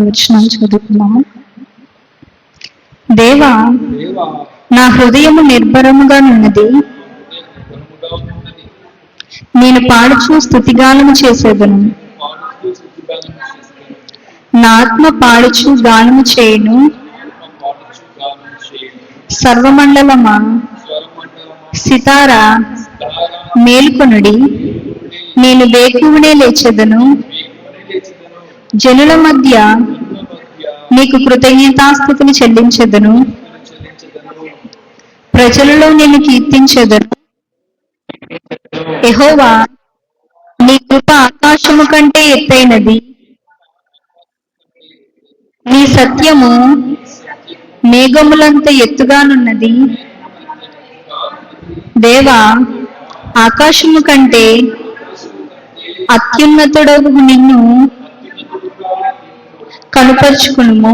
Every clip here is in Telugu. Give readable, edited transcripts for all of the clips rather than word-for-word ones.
వచనాలు చదువుకున్నాము. దేవా, నా హృదయము నిర్భరముగా ఉన్నది, నేను పాడుచు స్తుతిగానము చేసేదను. నా ఆత్మ పాడుచు గానము చేయును. సర్వమండలమా సితారా మేల్కొనుడి, నేను వేకువనే లేచెదను. జనుల మధ్య నీకు కృతజ్ఞతాస్తుతులు చెల్లించెదను. ప్రజలలో నేను కీర్తించెదను. యెహోవా, నీ కృప ఆకాశము కంటే ఎత్తైనది, నీ సత్యము మేఘములంత ఎత్తుగానున్నది. దేవా, ఆకాశము కంటే అత్యున్నతుడగు నిన్ను కనుపరుచుకునుము.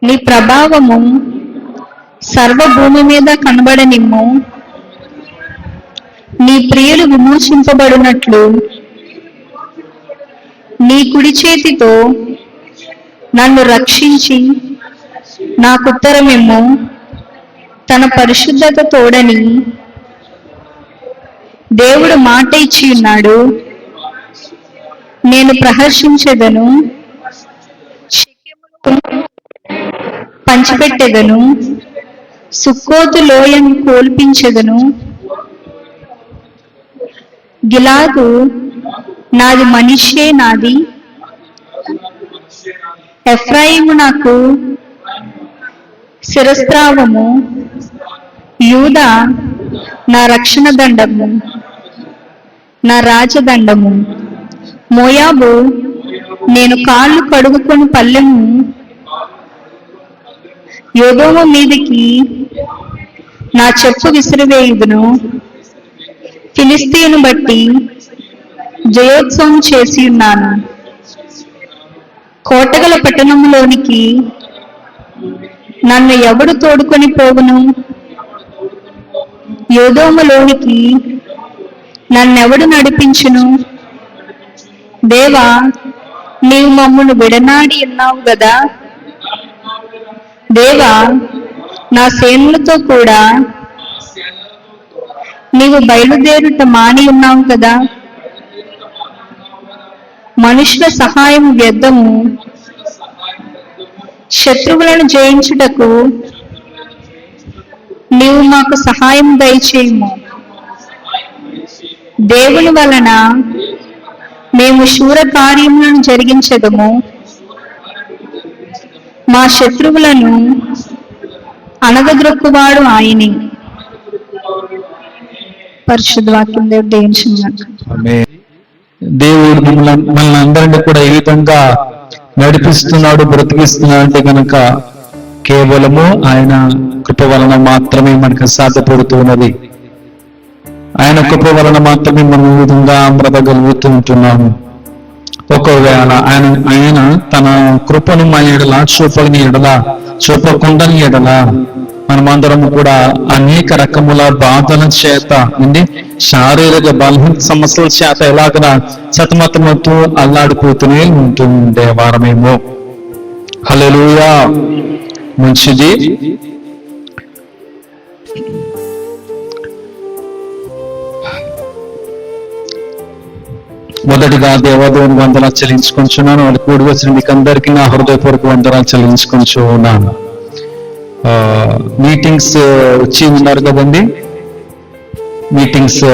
నీ ప్రభావము సర్వభూమి మీద కనబడనిమ్ము. నీ ప్రియులు విమోచింపబడినట్లు నీ కుడి చేతితో నన్ను రక్షించి నాకుత్తరమిమ్ము. తన పరిశుద్ధత తోడని దేవుడు మాట ఇచ్చి ఉన్నాడు. నేను ప్రహర్షించెదను, పంచిపెట్టెదను, సుక్కోతు లోయను కోల్పించెదను. గిలాదు నాది, మనిషే నాది. ఎఫ్రాయిము నాకు శిరస్త్రావము, యూదా నా రక్షణ దండము, నా రాజదండము. మోయాబు నేను కాళ్ళు కడుగుకొని పల్లెము, యోదోము మీదికి నా చెప్పు విసిరివేయుదును. ఫిలిస్తీను బట్టి జయోత్సవం చేసి ఉన్నాను. కోటగల పట్టణంలోనికి నన్ను ఎవడు తోడుకొని పోవును? యోదోములోనికి నన్నెవడు నడిపించును? దేవా, నీవు మమ్మను విడనాడి ఉన్నావు గదా. దేవా, నా సేనలతో కూడా నీవు బయలుదేరుట మాని ఉన్నావు కదా. మనుషుల సహాయం వ్యర్థము, శత్రువులను జయించుటకు నీవు మాకు సహాయం దయచేయుము. దేవుని వలన మేము శూర కార్యములను జరిగించదము. మా శత్రువులను అనగద్రొక్కువాడు ఆయనే. పరిశుద్ధ వాక్యం దేవుడు దీవించుగాక. దేవుడు మనల్ని అందరినీ కూడా ఈ విధంగా నడిపిస్తున్నాడు, బ్రతికిస్తున్నాడు అంటే కనుక కేవలము ఆయన కృప వలన మాత్రమే మనకు సాధ్యపడుతున్నది. ఆయన కృప వలన మాత్రమే మనం ఈ విధంగా బ్రతకగలుగుతూ ఉంటున్నాము. ఒకవేళ ఆయన తన కృపను మన ఎడల చూపని ఎడల, చూపకుండాని ఎడల మనమందరం కూడా అనేక రకముల బాధల చేత, శారీరక బలహీన సమస్యల చేత ఎలాగైనా సతమతమవుతూ అల్లాడిపోతూనే ఉంటుండే వారమేమో. హల్లెలూయా. మంచిది. మొదటిగా దేవాదేవుని వందనాలు చెల్లించుకుంటున్నాను. వాళ్ళు కూడి వచ్చిన మీకు అందరికీ నా హృదయపూర్వక వందనాలు చెల్లించుకుంటూ ఉన్నాను. మీటింగ్స్ వచ్చి ఉన్నారు కదండి. మీటింగ్స్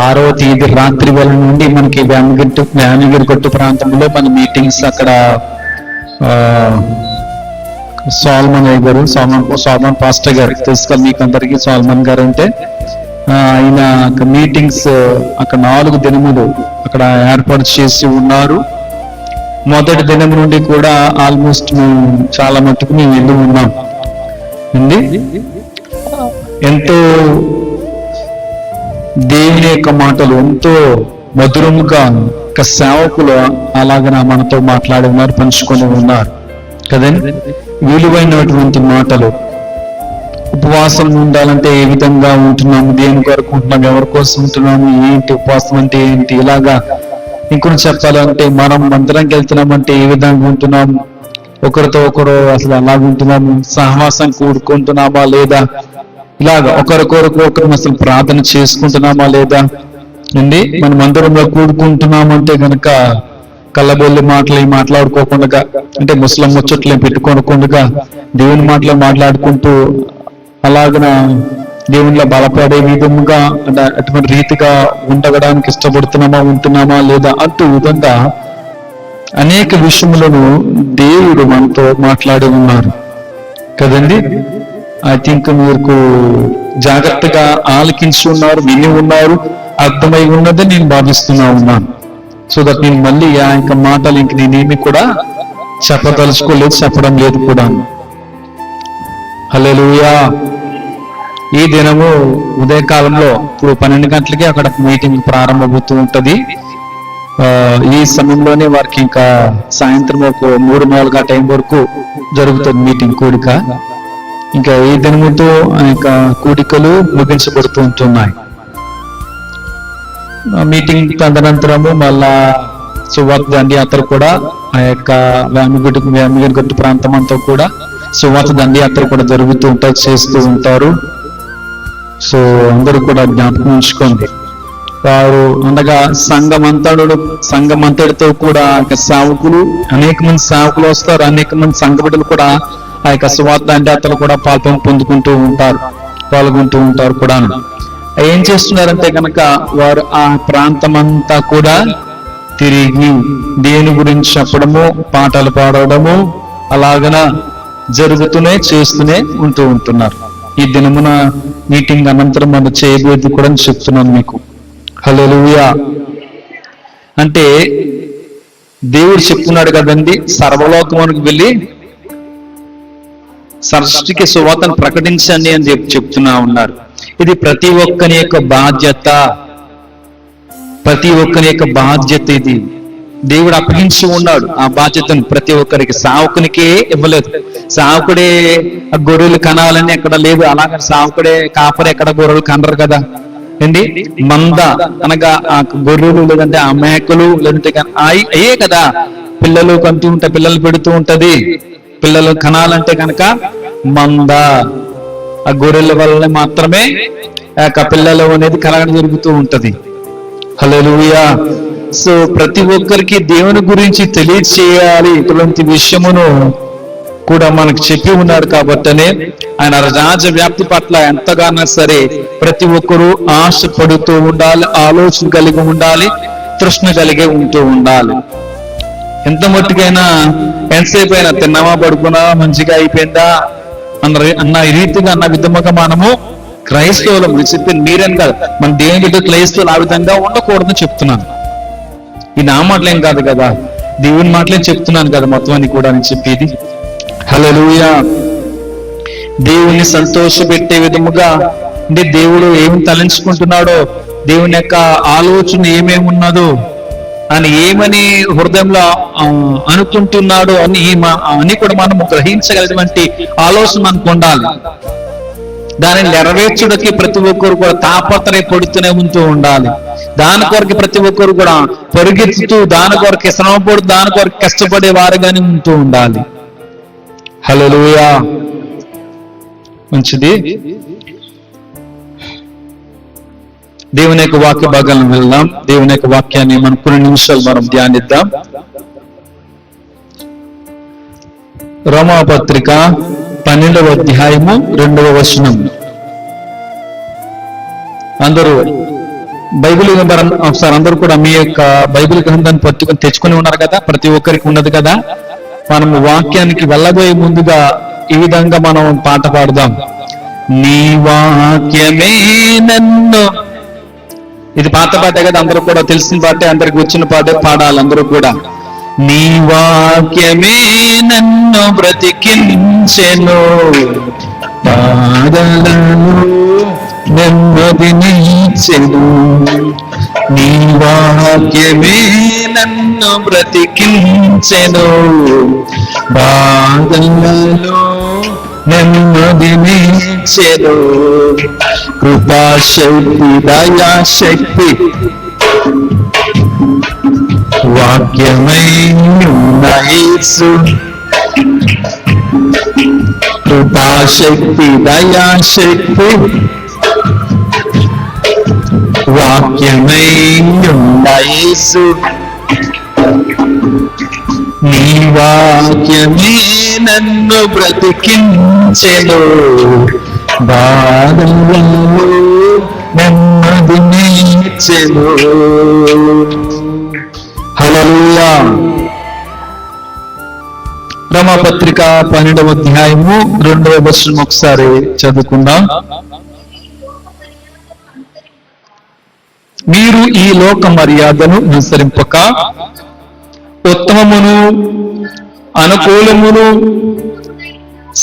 6వ తేదీ రాత్రి వేళ నుండి మనకి వ్యానగిరి కొట్టు ప్రాంతంలో మన మీటింగ్స్ అక్కడ సాల్మన్ గారు, సాల్మన్ పాస్టర్ గారు తెలుసు కదా మీకు అందరికీ. సాల్మన్ గారు అంటే ఆయన మీటింగ్స్ అక్కడ 4 దినములు అక్కడ ఏర్పాటు చేసి ఉన్నారు. మొదటి దినం నుండి కూడా ఆల్మోస్ట్ మేము చాలా మట్టుకు మేము వెళ్ళి ఉన్నాం అండి. ఎంతో దేవుని యొక్క మాటలు ఎంతో మధురముగా సేవకులు అలాగనే మనతో మాట్లాడి ఉన్నారు, పంచుకొని ఉన్నారు కదండి. విలువైనటువంటి మాటలు. ఉపవాసం ఉండాలంటే ఏ విధంగా ఉంటున్నాము, దేని కొరకు ఉంటున్నాము, ఎవరి కోసం ఉంటున్నాము, ఏంటి ఉపవాసం అంటే ఏంటి, ఇలాగా ఇంకొన్ని చెప్పాలంటే మనం మందిరంకి వెళ్తున్నామంటే ఏ విధంగా ఉంటున్నాము, ఒకరితో ఒకరు అసలు ఎలా ఉంటున్నాము, సహవాసం కూడుకుంటున్నామా లేదా, ఇలాగ ఒకరికొరకు అసలు ప్రార్థన చేసుకుంటున్నామా లేదా అండి. మనం మందిరంలో కూడుకుంటున్నామంటే గనక కళ్ళబొల్లి మాటలు మాట్లాడుకోకుండా, అంటే ముస్లిం ముచ్చట్లు పెట్టుకోకుండా దేవుని మాటలు మాట్లాడుకుంటూ అలాగన దేవునిలో బలపడే విధముగా అటువంటి రీతిగా ఉండగడానికి ఉంటున్నామా లేదా అంటూ విధంగా అనేక విషయములను దేవుడు మనతో మాట్లాడి ఉన్నారు కదండి. ఐ థింక్ మీకు జాగ్రత్తగా ఆలకించి ఉన్నారు, విని ఉన్నారు, అర్థమై ఉన్నదని నేను భావిస్తున్నా ఉన్నాను. సో దట్ నేను మళ్ళీ ఆ యొక్క మాటలు ఇంక నేనేమి కూడా చెప్పదలుచుకోలేదు, చెప్పడం లేదు కూడా. హల్లెలూయా. ఈ దినము ఉదయకాలంలో ఇప్పుడు 12 గంటలకి అక్కడ మీటింగ్ ప్రారంభమవుతూ ఉంటది. ఈ సమయంలోనే వారికి ఇంకా సాయంత్రం ఒక 3-4 టైం వరకు జరుగుతుంది మీటింగ్, కూడిక. ఇంకా ఈ దినముతో ఆ యొక్క కూడికలు ముగించబడుతూ ఉంటున్నాయి. మీటింగ్ తదనంతరము మళ్ళా సువార్త దండయాత్ర కూడా ఆ యొక్క వేమగిరిగట్టు ప్రాంతం అంతా కూడా సువార్త దండయాత్ర కూడా జరుగుతూ ఉంటారు, చేస్తూ ఉంటారు. సో అందరూ కూడా జ్ఞాపకం ఉంచుకోండి. వారు అనగా సంఘమంతటితో కూడా సేవకులు, అనేక మంది సేవకులు వస్తారు, అనేక మంది సంఘ బిడ్డలు కూడా ఆ యొక్క సువార్త దండయాత్రలు కూడా పాల్గొంటూ ఉంటారు కూడా. ఏం చేస్తున్నారంటే కనుక వారు ఆ ప్రాంతం అంతా కూడా తిరిగి దేని గురించి చెప్పడము, పాటలు పాడడము అలాగన చేస్తూనే ఉంటున్నారు. ఈ దినమున మీటింగ్ అనంతరం మనం చేయబోయేది కూడా చెప్తున్నాను మీకు. హల్లెలూయా. అంటే దేవుడు చెప్తున్నాడు కదండి, సర్వలోకమునకు వెళ్ళి సృష్టికి సువార్తను ప్రకటించండి అని చెప్తున్నా ఉన్నారు. ఇది ప్రతి ఒక్కరి యొక్క బాధ్యత. ఇది దేవుడు అప్పగించి ఉన్నాడు ఆ బాధ్యతను ప్రతి ఒక్కరికి. సావుకునికే ఇవ్వలేదు. సావుకుడే గొర్రెలు కనాలని ఎక్కడ లేదు. అలాగే సావుకుడే కాపరి ఎక్కడ గొర్రెలు కనరు కదా అండి. మంద అనగా ఆ గొర్రెలు లేదంటే ఆ మేకలు లేదంటే అయ్యే కదా పిల్లలు కంటూ ఉంటే పిల్లలు పెడుతూ ఉంటది. పిల్లలు కనాలంటే కనుక మంద, ఆ గొర్రెల వల్ల మాత్రమే ఆ పిల్లలు అనేది కలగడం జరుగుతూ ఉంటది. హల్లెలూయా. సో ప్రతి ఒక్కరికి దేవుని గురించి తెలియచేయాలి. ఇటువంటి విషయమును కూడా మనకు చెప్పి ఉన్నారు కాబట్టనే ఆయన రాజ్య వ్యాప్తి పట్ల ఎంతగానో సరే ప్రతి ఒక్కరూ ఆశపడుతూ ఉండాలి, ఆలోచన కలిగి ఉండాలి, తృష్ణ కలిగి ఉండాలి. ఎంత మట్టుకైనా ఎంతసేపు అయినా తిన్నామా, పడుకున్నా, మంచిగా అయిపోయిందా అన్న రీతిగా అన్న విధముగా మనము క్రైస్తవులు చెప్పింది మీరేం కాదు, మన దేవుని క్రైస్తవులు ఆ విధంగా ఉండకూడదని చెప్తున్నాను. ఈ నా మాటలేం కాదు కదా, దేవుని మాటలేం చెప్తున్నాను కదా మొత్తం అని కూడా అని చెప్పేది. హల్లెలూయా. దేవుని సంతోషపెట్టే విధముగా అంటే దేవుడు ఏమి తలంచుకుంటున్నాడో, దేవుని యొక్క ఆలోచన ఏమేమి ఉన్నదో అని ఏమని హృదయంలో అనుకుంటున్నాడో అని కూడా మనం గ్రహించగలిగినటువంటి ఆలోచన మనకు ఉండాలి. దానిని నెరవేర్చుడికి ప్రతి ఒక్కరు కూడా తాపత్రయపడుతూనే ఉండాలి. దాని కొరకు ప్రతి ఒక్కరు కూడా పరిగెత్తుతూ, దాని కొరకు శ్రమపడుతూ, దాని కొరకు కష్టపడే వారుగానే ఉండాలి. హల్లెలూయా. మంచిది. దేవుని యొక్క వాక్య భాగాలను వెళ్దాం. దేవుని యొక్క వాక్యాన్ని మనం కొన్ని నిమిషాలు మనం ధ్యానిద్దాం. రోమాపత్రిక 12వ అధ్యాయము 2వ వచనం. అందరూ బైబిల్ ఒకసారి అందరూ కూడా మీ యొక్క బైబిల్ గ్రంథాన్ని తెచ్చుకొని ఉన్నారు కదా, ప్రతి ఒక్కరికి ఉన్నది కదా. మనం వాక్యానికి వెళ్ళబోయే ముందుగా ఈ విధంగా మనం పాట పాడదాం. నీ వాక్యమే నన్ను, ఇది పాత పాటే కదా, అందరూ కూడా తెలిసిన పాటే, అందరికి వచ్చిన పాటే పాడాలి అందరూ కూడా. నీ వాక్యమే నన్ను బ్రతికించెను, పాదలను నెమ్మదినిచ్చెను. నీ వాక్యమే నన్ను బ్రతికించెను, బాధలలో నెమ్మదినిచ్చెను. కృపాశక్తి, దయాశక్తి వాక్యమై ఉన్న యేసు కృపాశక్తి దయాశక్తి వాక్యమై ఉన్న యేసు నీ వాక్యమే నన్ను బ్రతికించెను బాధలలో నెమ్మదినిచ్చెను. హల్లెలూయా. రోమాపత్రిక 12వ అధ్యాయము 2వ వచనం ఒకసారి చదువుకుందాం. మీరు ఈ లోక మర్యాదను అనుసరింపక ఉత్తమమును అనుకూలమును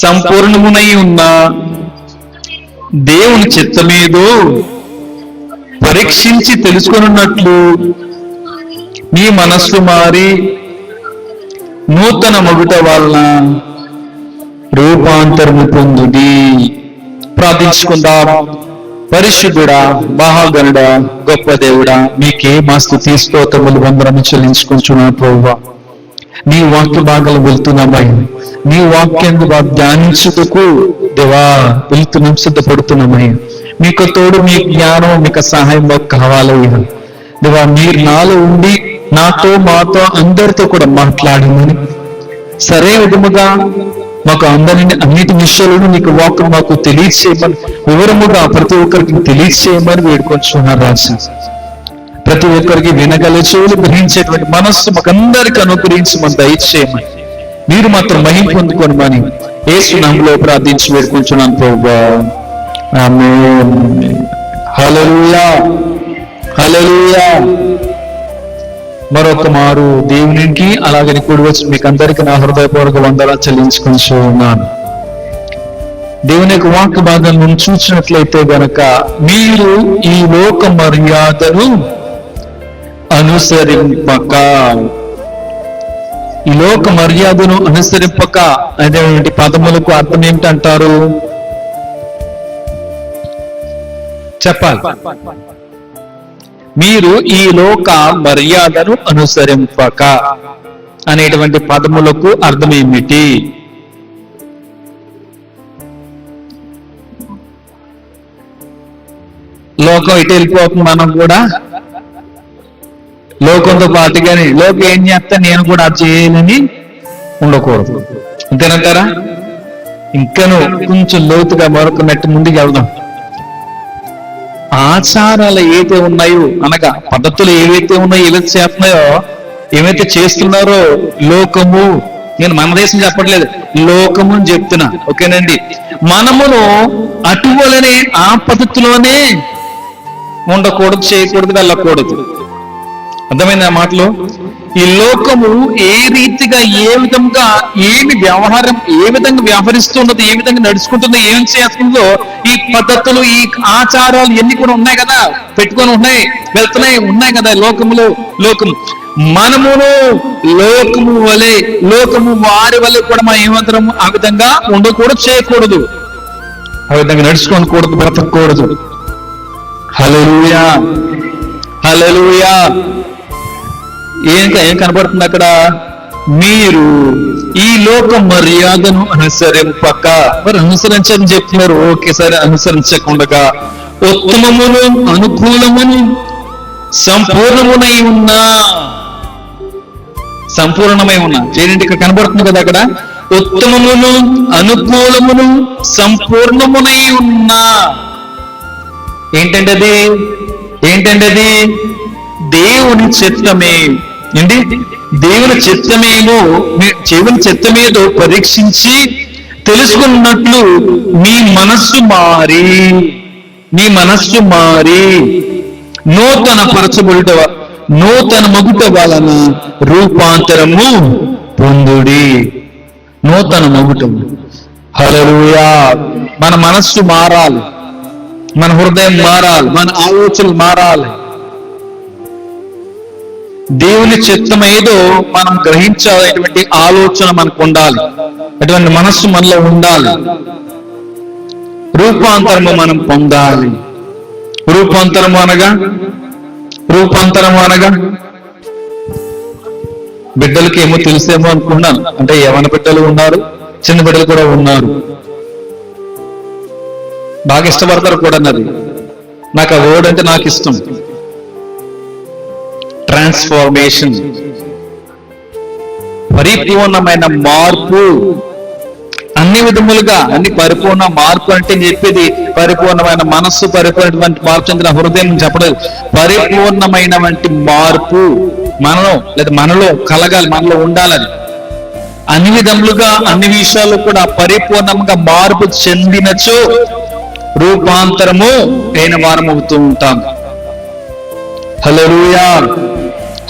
సంపూర్ణమునై ఉన్న దేవుని చిత్తమేదో పరీక్షించి తెలుసుకొనున్నట్లు మీ మనస్సు మారి నూతన మగుట వలన రూపాంతరము పొందుడి. ప్రార్థించుకుందాం. పరిశుద్ధుడా, మహాగణుడా, గొప్ప దేవుడా, మీకే మా స్తుతి స్తోత్రములు వందనము చెల్లించుకుంటున్నాను ప్రభువా. నీ వాక్య భాగాలు వెళ్తున్నామయ్య. నీ వాక్యాన్ని ధ్యానించుటకు దేవా వెళ్తున్నాం, సిద్ధపడుతున్నామయ్య. మీకు తోడు, మీ జ్ఞానం, మీకు సహాయం మాకు కావాలయ్యా. దేవా మీరు నాలో ఉండి నాతో మాతో అందరితో కూడా మాట్లాడమని సరే విధముగా మాకు అందరిని అన్నిటి విషయాలను నీకు వాక్యం మాకు తెలియచేయమని వివరముగా ప్రతి ఒక్కరికి తెలియచేయమని వేడుకొంచున్నారు రాజు. ప్రతి ఒక్కరికి వినగల చెవులు గ్రహించేటువంటి మనస్సు మాకందరికి అనుగ్రహించి మనం దయచేయమని మీరు మాత్రం మహిమ పొందుకోనమని యేసు నామములో ప్రార్థించి వేడుకొంచున్నాను ప్రభువా. ఆమేన్. హల్లెలూయా, హల్లెలూయా. మరొక మారు దేవునికి అలాగని కూడి వచ్చి మీకు అందరికీ నా హృదయపూర్వక వందనాలు చెల్లించుకొని ఉన్నాను. దేవుని యొక్క వాక్య భాగాన్ని మనం చూసినట్లయితే గనక మీరు ఈ లోక మర్యాదను అనుసరింపక, ఈ లోక మర్యాదను అనుసరింపక అనేటువంటి పదములకు అర్థం ఏమిటంటారు? చెప్పాలి. మీరు ఈ లోక మర్యాదను అనుసరింపక అనేటువంటి పదములకు అర్థం ఏమిటి? లోకం ఇటు వెళ్ళిపోతుంది, మనం కూడా లోకంతో పాటుగానే లోకం ఏం చేస్తా నేను కూడా అది చేయాలని ఉండకూడదు. అంతేనంటారా? ఇంకను కొంచెం లోతుగా మరొక మెట్టు ముందుకు వెళ్దాం. ఆచారాలు ఏవైతే ఉన్నాయో అనగా పద్ధతులు ఏవైతే ఉన్నాయో, ఏవైతే చేస్తున్నాయో, ఏవైతే చేస్తున్నారో లోకము, నేను మన దేశం చెప్పట్లేదు, లోకము అని చెప్తున్నా. ఓకేనండి? మనమును అటువలనే ఆ పద్ధతిలోనే ఉండకూడదు, చేయకూడదు, వెళ్ళకూడదు. అర్థమైంది ఆ మాటలు? ఈ లోకము ఏ రీతిగా ఏ విధంగా ఏమి వ్యవహారం ఏ విధంగా వ్యవహరిస్తున్నదో, ఏ విధంగా నడుచుకుంటుందో, ఏం చేస్తుందో, ఈ పద్ధతులు ఈ ఆచారాలు ఎన్ని కూడా ఉన్నాయి కదా, పెట్టుకొని ఉన్నాయి, వెళ్తున్నాయి, ఉన్నాయి కదా లోకములో. లోకము మనమును లోకము వలె, లోకము వారి వలె కూడా మనం ఏమంతరం ఆ విధంగా ఉండకూడదు, చేయకూడదు, ఆ విధంగా నడుచుకోకూడదు, బ్రతకూడదు. హల్లెలూయా, హల్లెలూయా. ఏం కనబడుతుంది అక్కడ? మీరు ఈ లోక మర్యాదను అనుసరింపక, మరి అనుసరించని చెప్తున్నారు. ఓకే, సరే, అనుసరించకుండా ఉత్తమమును అనుకూలమును సంపూర్ణమునై ఉన్నా, సంపూర్ణమై ఉన్నా చేయండి. ఇక్కడ కనబడుతుంది కదా, అక్కడ ఉత్తమమును అనుకూలమును సంపూర్ణమునై ఉన్నా. ఏంటంటే అది? ఏంటంటే అది? దేవుని చిత్తమే. ఏంటి? దేవుని చిత్తమేమో, దేవుని చిత్తమేదో పరీక్షించి తెలుసుకున్నట్లు మీ మనస్సు మారి, మీ మనస్సు మారి నూతన పరచబడుట, నూతన మగుట వలన రూపాంతరము పొందుడి. నూతన మగుటము. హల్లెలూయా. మన మనస్సు మారాలి, మన హృదయం మారాలి, మన ఆలోచనలు మారాలి. దేవుని చిత్తం ఏదో మనం గ్రహించాలనేటువంటి ఆలోచన మనకు ఉండాలి, అటువంటి మనస్సు మనలో ఉండాలి. రూపాంతరము మనం పొందాలి. రూపాంతరము అనగా బిడ్డలకి ఏమో తెలుసేమో అనుకున్నాను. అంటే యవన బిడ్డలు ఉన్నారు, చిన్న బిడ్డలు కూడా ఉన్నారు, బాగా ఇష్టపడతారు కూడా. నాకు ఆ వర్డ్ అంటే నాకు ఇష్టం. ట్రాన్స్ఫార్మేషన్, పరిపూర్ణమైన మార్పు. అన్ని విధములుగా అన్ని పరిపూర్ణ మార్పు అంటే చెప్పేది పరిపూర్ణమైన మనస్సు, పరిపూర్ణమైన మార్పు చెందిన హృదయం చెప్పలేదు. పరిపూర్ణమైనటువంటి మార్పు మనలో లేదా మనలో కలగాలి, మనలో ఉండాలని. అన్ని విధములుగా అన్ని విషయాలు కూడా పరిపూర్ణంగా మార్పు చెందినచో రూపాంతరము అయిన వారం అవుతూ ఉంటాం. హల్లెలూయా,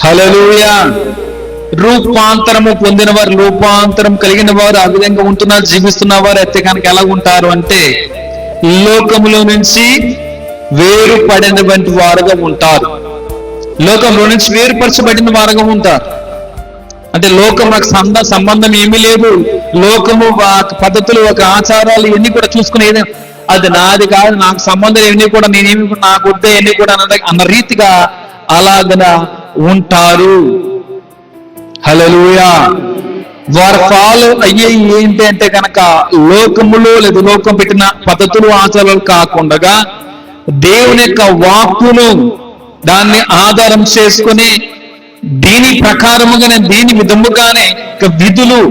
హల్లెలూయా. రూపాంతరము పొందిన వారు, రూపాంతరం కలిగిన వారు ఆ విధంగా ఉంటున్నారు, జీవిస్తున్న వారు అయితే కనుక ఎలా ఉంటారు అంటే లోకములో నుంచి వేరుపడినటువంటి వారుగా ఉంటారు. లోకంలో నుంచి వేరుపరచబడిన వారుగా ఉంటారు. అంటే లోకం నాకు సంబంధం ఏమీ లేదు, లోకము పద్ధతులు ఒక ఆచారాలు ఇవన్నీ కూడా చూసుకునేది అది నాది కాదు, నాకు సంబంధం ఏమీ కూడా నేనేమి నాకు వద్దే ఎన్ని కూడా అన్న రీతిగా అలాగన ఉంటారు. హల్లెలూయా. వారు ఫాలో అయ్యే ఏంటి అంటే కనుక లోకములో లేదా లోకం పెట్టిన పద్ధతులు ఆచారాలు కాకుండా దేవుని యొక్క వాక్కును దాన్ని ఆధారం చేసుకుని దీని ప్రకారముగానే దీని విధముగానే విధులు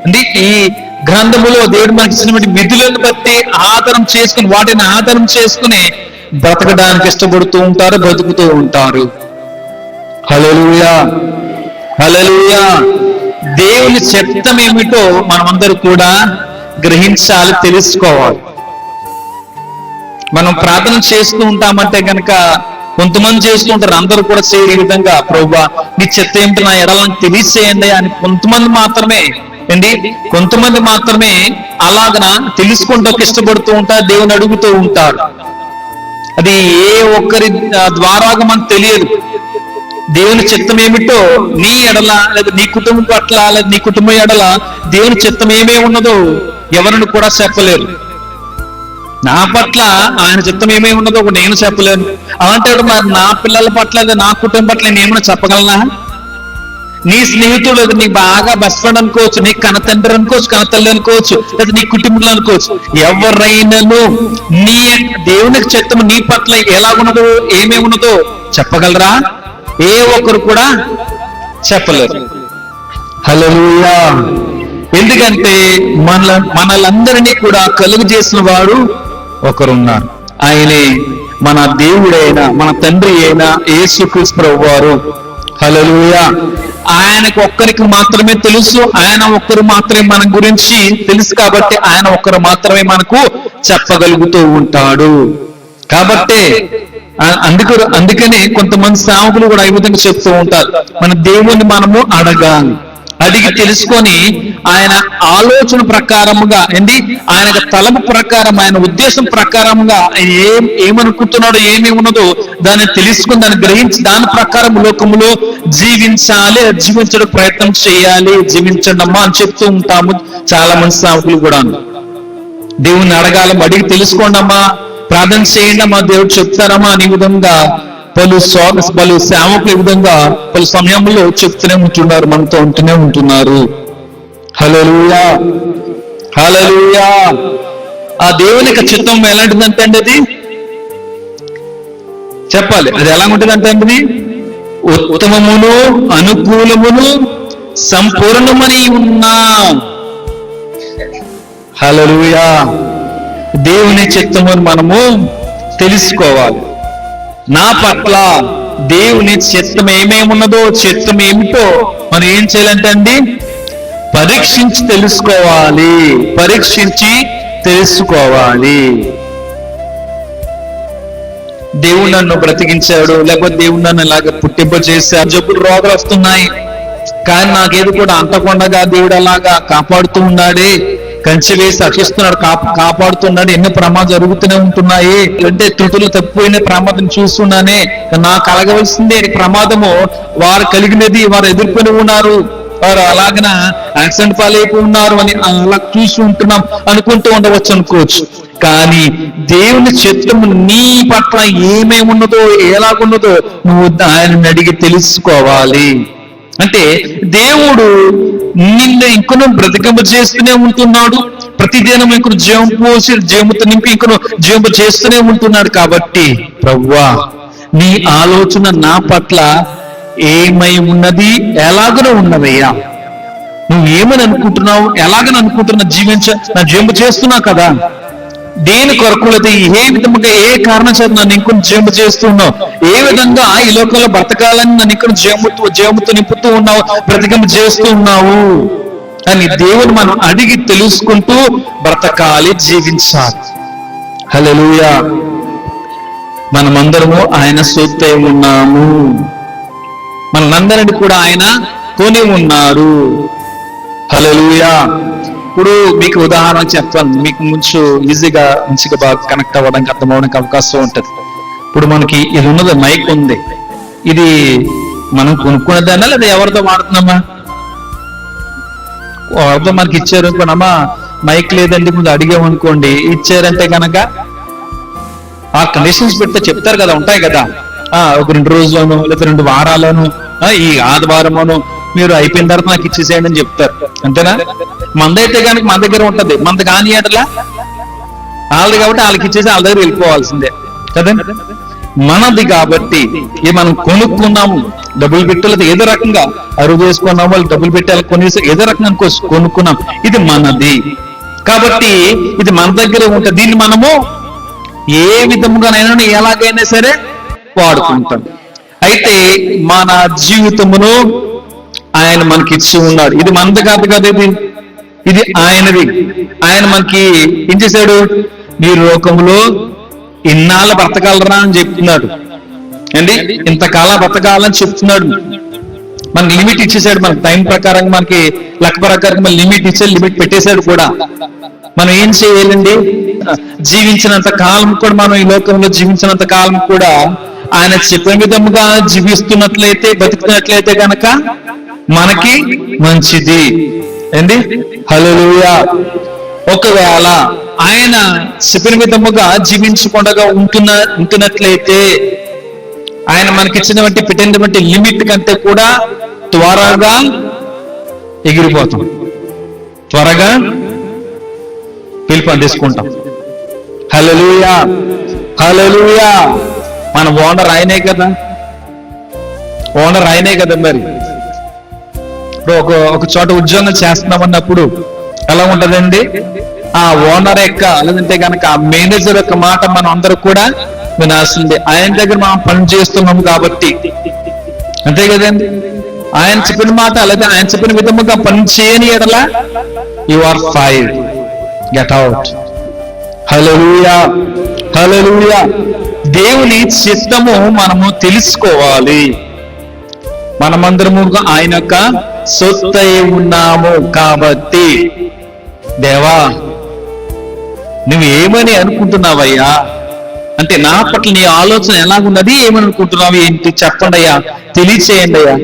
అంటే ఈ గ్రంథములో దేవుడు మనకి ఇచ్చినటువంటి విధులను బట్టి ఆధారం చేసుకుని వాటిని ఆధారం చేసుకుని బ్రతకడానికి ఇష్టపడుతూ ఉంటారు, బ్రతుకుతూ ఉంటారు. హల్లెలూయా, హల్లెలూయా. దేవుని చిత్తం ఏమిటో మనమందరూ కూడా గ్రహించాలి, తెలుసుకోవాలి. మనం ప్రార్థన చేస్తూ ఉంటామంటే కనుక కొంతమంది చేస్తూ ఉంటారు, అందరూ కూడా చేయే విధంగా ప్రభువా నీ చిత్తం ఏమిటి నా ఎడలను తెలియచేయండి అని కొంతమంది మాత్రమే అలాగన తెలుసుకుంటూ ఇష్టపడుతూ ఉంటారు, దేవుని అడుగుతూ ఉంటారు. అది ఏ ఒక్కరి ద్వారాగా మనకు తెలియదు. దేవుని చిత్తం ఏమిటో నీ ఎడల లేదా నీ కుటుంబం పట్ల లేదా నీ కుటుంబం ఎడల దేవుని చిత్తం ఏమే ఉన్నదో ఎవరిని కూడా చెప్పలేరు. నా పట్ల ఆయన చిత్తం ఏమే ఉన్నదో నేను చెప్పలేను. అలాంటి మరి నా పిల్లల పట్ల లేదా నా కుటుంబం పట్ల నేను ఏమైనా చెప్పగలనా? నీ స్నేహితుడు లేదా నీ బాగా బెస్ట్ ఫ్రెండ్ అనుకోవచ్చు, నీ కనతండ్రి అనుకోవచ్చు, కనతల్లి అనుకోవచ్చు, లేదా నీ కుటుంబంలో అనుకోవచ్చు, ఎవరైనాను నీ దేవునికి చిత్తం నీ పట్ల ఎలాగున్నదో ఏమేమి ఉన్నదో చెప్పగలరా? ఏ ఒక్కరు కూడా చెప్పలేరు. హల్లెలూయా. ఎందుకంటే మనలందరినీ కూడా కలుగు చేసిన వాడు ఒకరున్నారు. ఆయనే మన దేవుడైన మన తండ్రి అయిన యేసుక్రీస్తు ప్రభువారు. హల్లెలూయా. ఆయనకు ఒక్కరికి మాత్రమే తెలుసు, ఆయన ఒక్కరు మాత్రమే మన గురించి తెలుసు కాబట్టి ఆయన ఒక్కరు మాత్రమే మనకు చెప్పగలుగుతూ ఉంటాడు. కాబట్టి అందుకనే కొంతమంది సేవకులు కూడా ఈ విధంగా చెప్తూ ఉంటారు, మన దేవుణ్ణి మనము అడగాలి, అడిగి తెలుసుకొని ఆయన ఆలోచన ప్రకారముగా ఆయన తలపు ప్రకారం ఆయన ఉద్దేశం ప్రకారముగా ఏమనుకుంటున్నాడో ఏమి ఉన్నదో దాన్ని తెలుసుకుని దాన్ని గ్రహించి దాని ప్రకారం లోకములో జీవించాలి, జీవించడం ప్రయత్నం చేయాలి, జీవించండమ్మా అని చెప్తూ ఉంటాము చాలా మంది సేవకులు కూడా. దేవుణ్ణి అడగాలి, అడిగి తెలుసుకోండమ్మా, ప్రార్థన చేయండి అమ్మా, దేవుడు చెప్తారమ్మా అని విధంగా పలు సేవకులు ఈ విధంగా పలు సమయంలో చెప్తూనే ఉంటున్నారు, మనతో ఉంటూనే ఉంటున్నారు. హల్లెలూయా, హల్లెలూయా. ఆ దేవుని యొక్క చిత్తం ఎలాంటిదంటే అండి అది చెప్పాలి, అది ఎలా ఉంటుందంటే అండి ఉత్తమమును అనుకూలమును సంపూర్ణమని ఉన్నా. హల్లెలూయా. దేవుని చిత్తమును మనము తెలుసుకోవాలి. నా పట్ల దేవుని చిత్తం ఏమేమున్నదో చిత్తం ఏమిటో మనం ఏం చేయాలంటే అండి పరీక్షించి తెలుసుకోవాలి, పరీక్షించి తెలుసుకోవాలి. దేవుడు నన్ను బ్రతికించాడు, లేకపోతే దేవుడు నన్ను ఇలాగ పుట్టింప చేశాడు, జబ్బులు రోగాలు వస్తున్నాయి, కానీ నాకేది కూడా అంతకుండా దేవుడు అలాగా కాపాడుతూ ఉన్నాడే, కంచె వేసి రక్షిస్తున్నాడు, కాపాడుతున్నాడు, ఎన్ని ప్రమాదాలు జరుగుతూనే ఉంటున్నాయి, అంటే త్రుటులు తప్పిపోయిన ప్రమాదం చూస్తున్నానే, నాకు కలగవలసిందే ప్రమాదము వారు కలిగినది వారు ఎదుర్కొని ఉన్నారు, వారు అలాగన యాక్సిడెంట్ పాలైపోయి ఉన్నారు అని అలా చూసి ఉంటున్నాం అనుకుంటూ ఉండవచ్చు అనుకోవచ్చు. కానీ దేవుని చిత్తము నీ పట్ల ఏమేమున్నదో ఎలాగున్నదో నువ్వు ఆయనని అడిగి తెలుసుకోవాలి. అంటే దేవుడు నిన్ను ఇంకను బ్రతికంప చేస్తూనే ఉంటున్నాడు. ప్రతిదినం ఇంకను జీవం పోసి జీవముతో నింపి ఇంకను జీవం చేస్తూనే ఉంటున్నాడు. కాబట్టి ప్రభువా, నీ ఆలోచన నా పట్ల ఏమై ఉన్నది, ఎలాగనో ఉన్నదయ్యా. నువ్వు ఏమని అనుకుంటున్నావు, ఎలాగని అనుకుంటున్నా నా జీవం చేస్తున్నావు కదా, దేని కొరకు లేదా ఏ విధముగా ఏ కారణం చేత నన్ను ఇంకొన్ని జీవము చేస్తున్నావు, ఏ విధంగా ఈ లోకంలో బ్రతకాలని నన్ను ఇంకొన్ని జీవముతో నింపుతూ ఉన్నావు, బ్రతికింపు చేస్తూ ఉన్నావు అని దేవుని మనం అడిగి తెలుసుకుంటూ బ్రతకాలి, జీవించాలి. హల్లెలూయా. మనమందరము ఆయన సొత్తై ఉన్నాము. మనందరిని కూడా ఆయన కొని ఉన్నారు. హల్లెలూయా. ఇప్పుడు మీకు ఉదాహరణ చెప్తాను, మీకు ముంచు ఈజీగా మంచిగా బాగా కనెక్ట్ అవ్వడానికి, అర్థం అవ్వడానికి అవకాశం ఉంటుంది. ఇప్పుడు మనకి ఇది ఉన్నది, మైక్ ఉంది. ఇది మనం కొనుక్కున్నదానా లేదా ఎవరితో వాడుతున్నామా? ఎవరితో మనకి ఇచ్చారు అనుకోనమ్మా, మైక్ లేదండి ముందు అడిగామనుకోండి, ఇచ్చారంటే కనుక ఆ కండిషన్స్ పెడితే చెప్తారు కదా, ఉంటాయి కదా. ఒక 2 రోజులోను లేదా 2 వారాలను, ఈ ఆదివారమును మీరు అయిపోయిన తర్వాత నాకు ఇచ్చేసేయండి అని చెప్తారు. అంతేనా? మందైతే కనుక మన దగ్గర ఉంటది, మంద కాని అట్లా వాళ్ళది కాబట్టి వాళ్ళకి ఇచ్చేసి వాళ్ళ దగ్గర వెళ్ళిపోవాల్సిందే కదా. మనది కాబట్టి మనం కొనుక్కున్నాము, డబ్బులు పెట్టి ఏదో రకంగా అరువు చేసుకున్నాము, వాళ్ళు డబ్బులు పెట్టి కొనేసి ఏదో రకంగా కొనుక్కున్నాం. ఇది మనది కాబట్టి ఇది మన దగ్గర ఉంటుంది. దీన్ని మనము ఏ విధముగానైనా ఎలాగైనా సరే వాడుకుంటాం. అయితే మన జీవితమును ఆయన మనకి ఇచ్చి ఉన్నాడు. ఇది మనది కాదు కదా, ఇది ఆయనది. ఆయన మనకి ఏం చేశాడు, మీరు లోకంలో ఇన్నాళ్ళు బ్రతకాలరా అని చెప్తున్నాడు అండి. ఇంతకాలం బ్రతకాలని చెప్తున్నాడు. మనకి లిమిట్ ఇచ్చేసాడు. మన టైం ప్రకారం, మనకి లెక్క ప్రకారం మన లిమిట్ ఇచ్చాడు, లిమిట్ పెట్టేశాడు కూడా. మనం ఏం చేయాలండి, జీవించినంత కాలం కూడా, మనం ఈ లోకంలో జీవించినంత కాలం కూడా ఆయన చెప్పిన విధముగా జీవిస్తున్నట్లయితే, బతుకుతున్నట్లయితే కనుక మనకి మంచిది ఏంది. హల్లెలూయా. ఒకవేళ ఆయన చెప్పిన విధముగా జీవించకుండా ఉంటున్నట్లయితే, ఆయన మనకిచ్చినటువంటి పెట్టినటువంటి లిమిట్ కంటే కూడా త్వరగా ఎగిరిపోతాం, త్వరగా పిలుపు తీసుకుంటాం. హల్లెలూయా. హల్లెలూయా. మన ఓనర్ ఆయనే కదా, ఓనర్ ఆయనే కదా. మరి ఇప్పుడు ఒక చోట ఉద్యోగం చేస్తున్నామన్నప్పుడు ఎలా ఉంటదండి, ఆ ఓనర్ యొక్క లేదంటే కనుక ఆ మేనేజర్ యొక్క మాట మనం అందరూ కూడా వినాల్సిందే. ఆయన దగ్గర మనం పని చేస్తున్నాం కాబట్టి, అంతే కదండి. ఆయన చెప్పిన మాట లేదా ఆయన చెప్పిన విధముగా పని చేయని ఎడల you are fired, get out. Hallelujah. Hallelujah. దేవుని చిత్తము మనము తెలుసుకోవాలి. మనమందరము ఆయన యొక్క సొత్తై ఉన్నాము కాబట్టి, దేవా నువ్వు ఏమని అనుకుంటున్నావయ్యా అంటే, నా పట్ల నీ ఆలోచన ఎలాగున్నది, ఏమని అనుకుంటున్నావు ఏంటి చెప్పండి అయ్యా, తెలియచేయండి అయ్యా.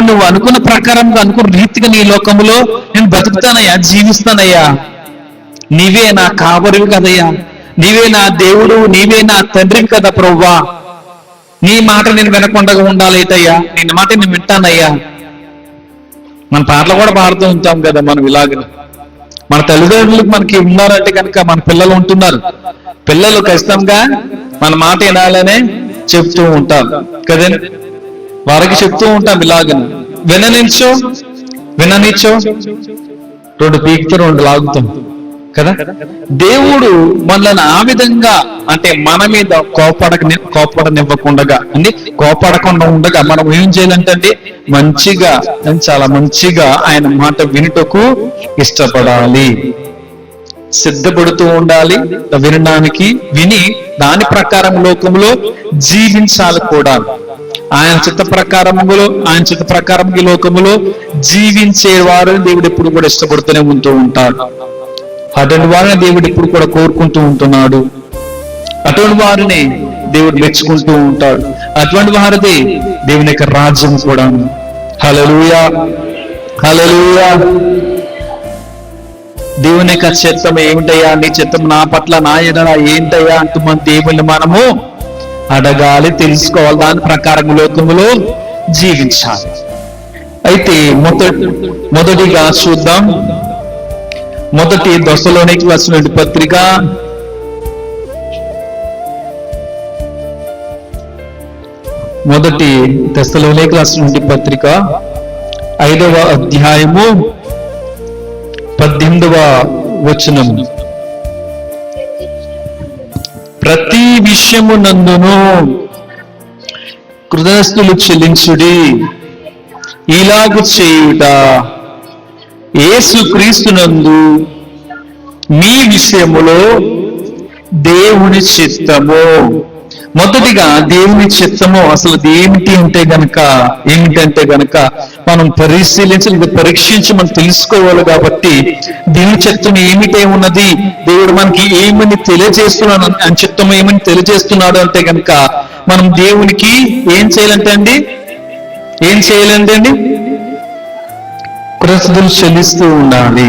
నువ్వు అనుకున్న ప్రకారంగా, అనుకున్న రీతిగా నీ లోకములో నేను బతుకుతానయ్యా, జీవిస్తానయ్యా. నీవే నా కావరివి కదయ్యా, నీవే నా దేవుడు, నీవే నా తండ్రి కదా ప్రభువా. నీ మాట నేను వినకుండా ఉండాలైతయ్యా, నీ మాట నేను వింటానయ్యా. మన పాటలు కూడా పాడుతూ ఉంటాం కదా మనం ఇలాగ. మన తల్లిదండ్రులకు మనకి ఉన్నారంటే కనుక మన పిల్లలు ఉంటున్నారు. పిల్లలు ఖచ్చితంగా మన మాట వినాలనే చెప్తూ ఉంటాం కదండి. వారికి చెప్తూ ఉంటాం ఇలాగ, విననిచ్చో 2 పీకితే 2 లాగుతాం కదా. దేవుడు మనల్ని ఆ విధంగా అంటే మన మీద కోపడనివ్వకుండా అండి, కోపడకుండా ఉండగా మనం ఏం చేయాలంటే మంచిగా, చాలా మంచిగా ఆయన మాట వినుటకు ఇష్టపడాలి, సిద్ధపడుతూ ఉండాలి. వినడానికి విని దాని ప్రకారం లోకంలో జీవించాలి కూడా. ఆయన చిత్త ప్రకారం ఈ లోకములో జీవించే వారిని దేవుడు ఎప్పుడు కూడా ఇష్టపడుతూనే ఉంటూ ఉంటాడు. అటువంటి వారిని దేవుడు ఎప్పుడు కూడా కోరుకుంటూ ఉంటున్నాడు. అటువంటి వారిని దేవుడు మెచ్చుకుంటూ ఉంటాడు. అటువంటి వారిది దేవుని యొక్క రాజ్యం కూడా. హల్లెలూయా. హల్లెలూయా. దేవుని యొక్క చిత్తం ఏమిటయ్యా, నీ చిత్తం నా పట్ల నా ఎడల ఏంటయ్యా అంటూ మన దేవుని మనము అడగాలి, తెలుసుకోవాలి. దాని ప్రకారం లోకములో జీవించాలి. అయితే మొదటిగా చూద్దాం. మొదటి దశలోనికి రాసిన పత్రిక 5వ అధ్యాయము 18వ వచనం. ప్రతి విషయమునందును కృతజ్ఞతలు చెల్లించుడి, ఇలాగు చేయుట యేసుక్రీస్తునందు మీ విషయములో దేవుని చిత్తము. మొదటిగా దేవుని చిత్తము అసలు ఏమిటంటే గనక మనం పరీక్షించి మనం తెలుసుకోవాలి. కాబట్టి దేవుని చిత్తం ఏమిటే ఉన్నది, దేవుడు మనకి ఏమని తెలియజేస్తున్నాడు, అని చిత్తం ఏమని తెలియజేస్తున్నాడు అంటే గనక మనం దేవునికి ఏం చేయాలంటే కృతజ్ఞతలు చెల్లిస్తూ ఉండాలి.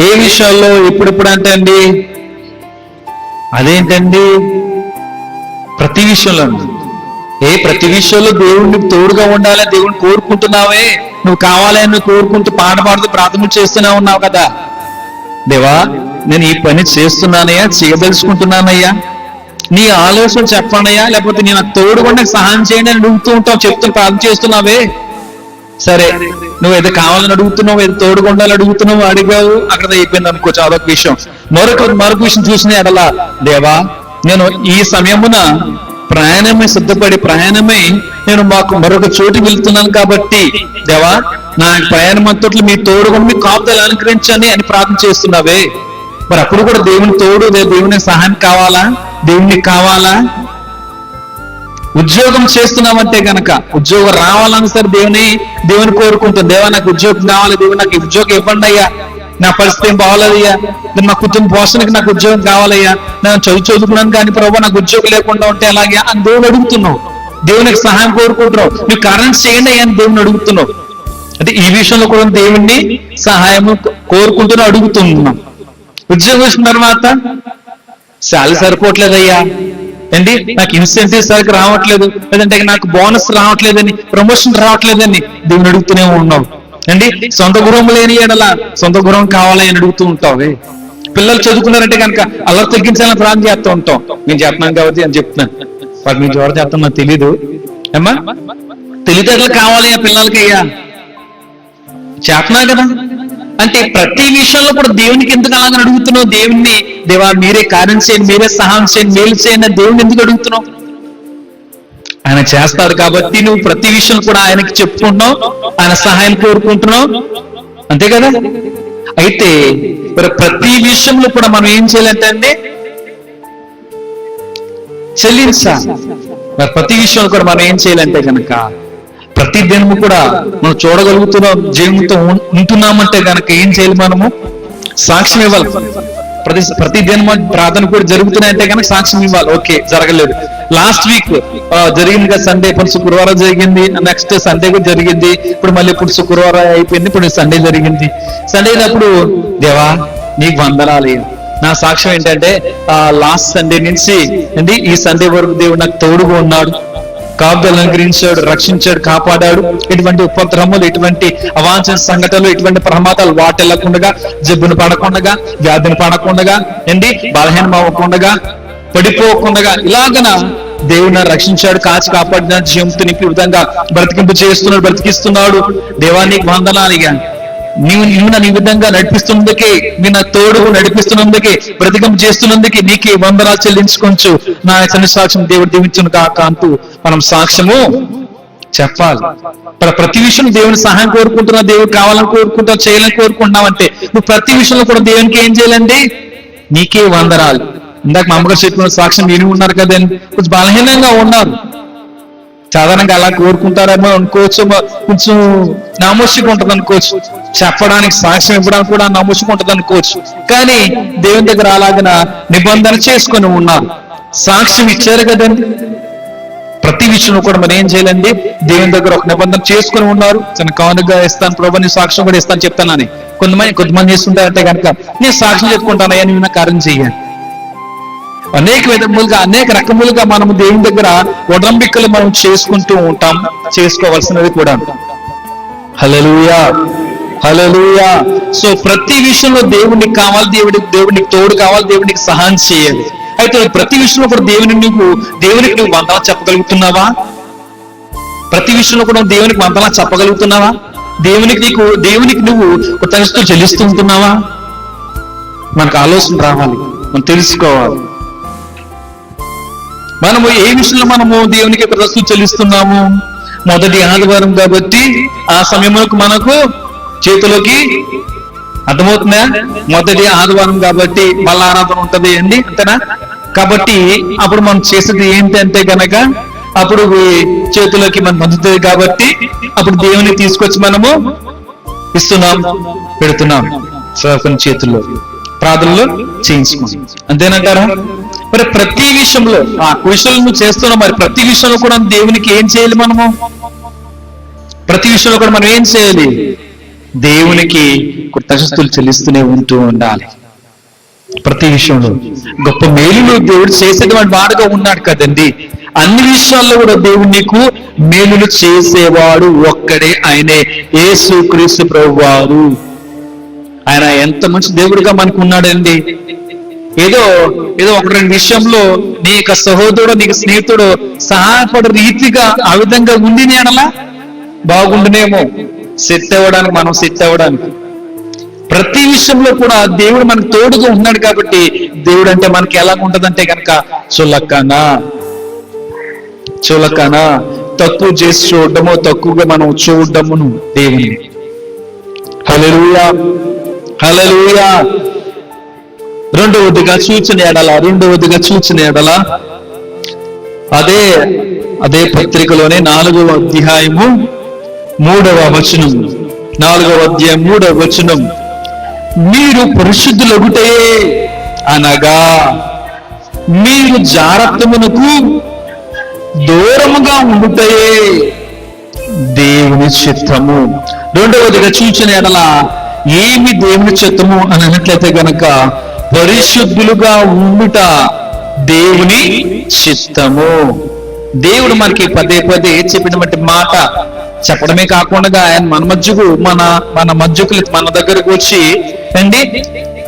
ఏ విషయాల్లో ఎప్పుడెప్పుడు అంటే అండి, అదేంటండి ప్రతి విషయంలో ప్రతి విషయంలో దేవుడిని తోడుగా ఉండాలి, దేవుడిని కోరుకుంటున్నావే, నువ్వు కావాలని నువ్వు కోరుకుంటూ పాట పాడుతూ ప్రార్థన చేస్తూనే ఉన్నావు కదా. దేవా నేను ఈ పని చేస్తున్నానయ్యా, చేయదలుచుకుంటున్నానయ్యా, నీ ఆలోచన చెప్పండియా, లేకపోతే నేను తోడుగా నాకు సహాయం చేయండి అని అడుగుతూ ఉంటావు, ప్రార్థన చేస్తున్నావే. సరే నువ్వు ఏదో కావాలని అడుగుతున్నావు, ఏదో తోడుగా ఉండాలని అడుగుతున్నావు, అడిగావు, అక్కడ అయిపోయింది అనుకోవచ్చు. అదొక విషయం. మరొక విషయం చూసిన ఎడలా, దేవా నేను ఈ సమయమున ప్రయాణమై నేను మరొక చోటు వెళ్తున్నాను కాబట్టి దేవా నా ప్రయాణం అంతట్లో మీ తోడుగా మీ కాపుదలు అనుగ్రహించండి అని ప్రార్థన చేస్తున్నావే. మరి అప్పుడు కూడా దేవుని తోడు, దేవుని సహాయం కావాలా, దేవునికి కావాలా? ఉద్యోగం చేస్తున్నామంటే గనక ఉద్యోగం రావాలని సరే దేవుని కోరుకుంటుంది. దేవా నాకు ఉద్యోగం కావాలి, దేవుడు నాకు ఉద్యోగం ఇవ్వండి అయ్యా, నా పరిస్థితి ఏం బాగోలేదయ్యా, నా కుటుంబ పోషణకి నాకు ఉద్యోగం కావాలయ్యా, నేను చదువుకున్నాను కానీ ప్రభు నాకు ఉద్యోగం లేకుండా ఉంటే అలాగే అని దేవుని అడుగుతున్నావు, దేవునికి సహాయం కోరుకుంటున్నావు, నువ్వు కరెంట్ చేయండి అయ్యా అని దేవుని అడుగుతున్నావు. అంటే ఈ విషయంలో కూడా దేవుణ్ణి సహాయం కోరుకుంటూ అడుగుతున్నాం. ఉద్యోగం వచ్చిన తర్వాత శాలరీ సరిపోవట్లేదయ్యా అండి, నాకు ఇన్సెంటివ్స్ సరికి రావట్లేదు, లేదంటే నాకు బోనస్ రావట్లేదని, ప్రమోషన్ రావట్లేదని దేవుని అడుగుతూనే ఉన్నావు అండి. సొంత గృహం లేని ఎడలా సొంత గృహం కావాలని అడుగుతూ ఉంటావు. పిల్లలు చదువుకున్నారంటే కనుక అలా తగ్గించాలని ప్రార్థన చేస్తూ ఉంటాం. నేను చెప్తున్నాను కాబట్టి అని చెప్తున్నాను, వాటి నుంచి ఎవరు చెప్తాను నాకు తెలీదు. ఏమ్మా తెలివితేటలు కావాలి ఆ పిల్లలకి అయ్యా చేస్తున్నా కదా. అంటే ప్రతి విషయంలో కూడా దేవునికి ఎందుకు అలాగని అడుగుతున్నావు? దేవుణ్ణి దేవా మీరే కార్యం చేయండి, మీరే సహాయం చేయండి, మేలు చేయండి దేవుని ఎందుకు అడుగుతున్నావు? ఆయన చేస్తాడు కాబట్టి నువ్వు ప్రతి విషయం కూడా ఆయనకి చెప్పుకుంటున్నావు, ఆయన సహాయం కోరుకుంటున్నావు, అంతే కదా. అయితే మరి ప్రతి విషయంలో కూడా మనం ఏం చేయాలంటే చెల్లించాలి. మరి ప్రతి విషయంలో కూడా మనం ఏం చేయాలంటే కనుక ప్రతి దినము కూడా మనం చూడగలుగుతున్నాం, జీవంతో ఉంటున్నామంటే కనుక ఏం చేయాలి? మనము సాక్ష్యం ఇవ్వాలి. ప్రతి దినము ప్రార్థన కూడా జరుగుతున్నాయంటే కనుక సాక్ష్యం ఇవ్వాలి. ఓకే జరగలేదు, లాస్ట్ వీక్ జరిగింది కదా సండే, ఇప్పుడు శుక్రవారం జరిగింది, నెక్స్ట్ సండే కూడా జరిగింది, ఇప్పుడు మళ్ళీ ఇప్పుడు శుక్రవారం అయిపోయింది, ఇప్పుడు సండే జరిగింది. సండే అయినప్పుడు దేవా నీకు వందనాలు. నా సాక్ష్యం ఏంటంటే లాస్ట్ సండే నుంచి అండి ఈ సండే వరకు దేవుడు నాకు తోడుగా ఉన్నాడు, కాపుదలు అనుగ్రహించాడు, రక్షించాడు, కాపాడాడు. ఇటువంటి ఉపద్రవములు, ఇటువంటి అవాంఛనీయ సంఘటనలు, ఇటువంటి ప్రమాదాలు వాటిల్లకుండా, జబ్బును పడకుండా, వ్యాధిని పడకుండా, ఏంటి బలహీనం అవ్వకుండా, పడిపోకుండా ఇలాగన దేవుని రక్షించాడు, కాచి కాపాడిన, జీవంతో నింపి విధంగా బ్రతికిస్తున్నాడు. దేవానికి వందనాలిగా నీవు నన్ను ఈ విధంగా నడిపిస్తున్నందుకే, నీ నా తోడు నడిపిస్తున్నందుకే, బ్రతికింపు చేస్తున్నందుకే నీకే వందనాలు చెల్లించుకోవచ్చు. నా సన్ని సాక్ష్యం దేవుడు దీవించును కాక అంటూ మనం సాక్ష్యము చెప్పాలి. ప్రతి విషయం దేవుని సహాయం కోరుకుంటున్నా, దేవుడు కావాలని కోరుకుంటున్నా, చేయాలని కోరుకుంటున్నావంటే నువ్వు ప్రతి విషయంలో కూడా దేవునికి ఏం చేయాలండి? నీకే వందనాలు. ఇందాక మా అమ్మగారు చెప్పిన సాక్ష్యం విని ఉన్నారు కదండి, కొంచెం బలహీనంగా ఉన్నారు, సాధారణంగా అలా కోరుకుంటారేమో అనుకోవచ్చు, కొంచెం నామోషిగా ఉంటుంది అనుకోవచ్చు, చెప్పడానికి సాక్ష్యం ఇవ్వడానికి కూడా నామోషిగా ఉంటుంది అనుకోవచ్చు. కానీ దేవుని దగ్గర అలాగిన నిబంధన చేసుకొని ఉన్నారు, సాక్ష్యం ఇచ్చారు కదండి. ప్రతి విషయంలో కూడా మనం ఏం చేయాలండి? దేవుని దగ్గర ఒక నిబంధన చేసుకుని ఉన్నారు. తన కానుగా ఇస్తాను ప్రభు, నీ సాక్ష్యం కూడా ఇస్తాను చెప్తానని కొంతమంది చేస్తుంటారంటే కనుక నేను సాక్ష్యం చెప్పుకుంటానయ్యా, నేను కార్యం చేయాలి. అనేక విధములుగా, అనేక రకములుగా మనము దేవుని దగ్గర ఉడంబికలు మనం చేసుకుంటూ ఉంటాం, చేసుకోవాల్సినది కూడా. హల్లెలూయా, హల్లెలూయా. సో ప్రతి విషయంలో దేవునికి కావాలి, దేవునికి తోడు కావాలి, దేవునికి సహాయం చేయాలి. అయితే ప్రతి విషయంలో కూడా దేవునికి నువ్వు వందలా చెప్పగలుగుతున్నావా? ప్రతి విషయంలో కూడా దేవునికి వందలా చెప్పగలుగుతున్నావా? దేవునికి నువ్వు కృతజ్ఞతలు చెల్లిస్తూ ఉంటున్నావా? మనకు ఆలోచన రావాలి, మనం తెలుసుకోవాలి. మనము ఏ విషయంలో మనము దేవునికి కృతజ్ఞతలు చెల్లిస్తున్నాము? మొదటి ఆదివారం కాబట్టి ఆ సమయంలో మనకు చేతిలోకి అర్థమవుతుందా? మొదటి ఆదివారం కాబట్టి మళ్ళా ఆరాధన ఉంటది అండి, అంతేనా? కాబట్టి అప్పుడు మనం చేసేది ఏంటంటే గనక అప్పుడు చేతిలోకి మనం అందుతుంది కాబట్టి అప్పుడు దేవుని తీసుకొచ్చి మనము ఇస్తున్నాం, పెడుతున్నాం సేవకుని చేతుల్లో, ప్రార్థనలో చేయించుకున్నాం, అంతేనంటారా? మరి ప్రతి విషయంలో ఆ విషయంలో నువ్వు చేస్తున్నావు, మరి ప్రతి విషయంలో కూడా దేవునికి ఏం చేయాలి? మనము ప్రతి విషయంలో కూడా మనం ఏం చేయాలి? దేవునికి కృతజ్ఞతలు చెల్లిస్తూనే ఉంటూ ఉండాలి. ప్రతి విషయంలో గొప్ప మేలులు దేవుడు చేసేటువంటి వాడుగా ఉన్నాడు కదండి. అన్ని విషయాల్లో కూడా దేవుడు నీకు మేలులు చేసేవాడు ఒక్కడే, ఆయనే యేసుక్రీస్తు ప్రభువారు. ఆయన ఎంత మంచి దేవుడిగా మనకు ఉన్నాడండి. ఏదో ఒక రెండు విషయంలో నీ యొక్క సహోదరుడు, నీకు స్నేహితుడు సహాయపడే రీతిగా ఆ విధంగా ఉంది నేనలా బాగుండునేమో, సెట్ అవ్వడానికి, మనం సెట్ అవ్వడానికి. ప్రతి విషయంలో కూడా దేవుడు మనకు తోడుగా ఉన్నాడు కాబట్టి దేవుడు అంటే మనకి ఎలా ఉంటదంటే కనుక చులకన తక్కువ చేసి చూడడము, తక్కువగా మనం చూడడమును దేవుని. హల్లెలూయా, హల్లెలూయా. రెండవదిగా చూచిన ఎడల అదే పత్రికలోనే 4వ అధ్యాయము 3వ వచనం, 4వ అధ్యాయం 3వ వచనం, మీరు పరిశుద్ధులగుటే అనగా మీరు జారత్వమునకు దూరముగా ఉండుటయే దేవుని చిత్తము. రెండవదిగా చూచిన ఎడల ఏమి దేవుని చిత్తము అని అన్నట్లయితే గనక పరిశుద్ధులుగా ఉండుట దేవుని చిత్తము. దేవుడు మనకి పదే పదే చెప్పినటువంటి మాట చెప్పడమే కాకుండా ఆయన మన మధ్యకు మన దగ్గరకు వచ్చి అండి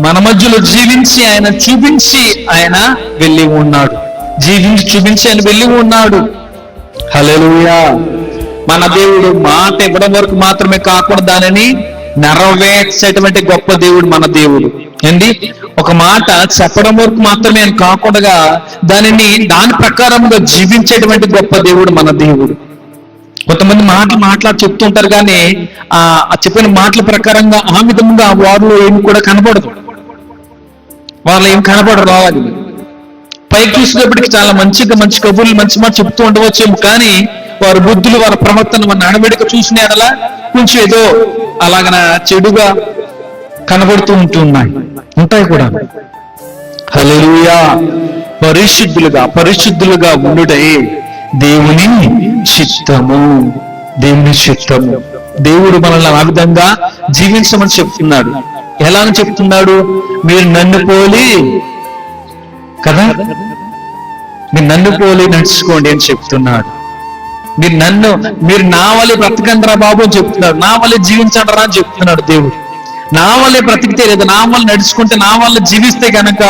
మన మధ్యలో జీవించి ఆయన చూపించి ఆయన వెళ్ళి ఉన్నాడు, చూపించి ఆయన వెళ్ళి ఉన్నాడు. హల్లెలూయా. మన దేవుడు మాట ఇవ్వడం వరకు మాత్రమే కాకుండా దానిని నెరవేర్చేటువంటి గొప్ప దేవుడు మన దేవుడు అండి. ఒక మాట చెప్పడం వరకు మాత్రమే కాకుండా దాని ప్రకారంగా జీవించేటువంటి గొప్ప దేవుడు మన దేవుడు. కొంతమంది మాట్లాడి చెప్తుంటారు కానీ ఆ చెప్పిన మాటల ప్రకారంగా ఆ విధంగా వారిలో ఏమి కూడా కనపడదు, వాళ్ళు ఏం కనపడరు. రావాలి పైకి చూసేటప్పటికి చాలా మంచి కబుర్లు మంచి మాట చెప్తూ ఉండవచ్చేమో, కానీ వారి బుద్ధులు, వారి ప్రవర్తన, మన నడవడిక చూసిన ఎడలా కొంచెం ఏదో అలాగన చెడుగా కనబడుతూ ఉంటాయి కూడా. హల్లెలూయా. పరిశుద్ధులుగా ఉండుటే దేవుని చిత్తము. దేవుడు మనల్ని ఆ విధంగా జీవించమని చెప్తున్నాడు. ఎలా అని చెప్తున్నాడు? మీరు నన్ను పోలి కదా, మీరు నన్ను పోలి నడుచుకోండి అని చెప్తున్నాడు. మీరు నా వల్లే బ్రతకండిరా బాబు అని చెప్తున్నాడు. నా వల్లే జీవించండిరా అని చెప్తున్నాడు దేవుడు. నా వల్లే బ్రతికితే లేదా నా వల్ల నడుచుకుంటే, నా వల్ల జీవిస్తే కనుక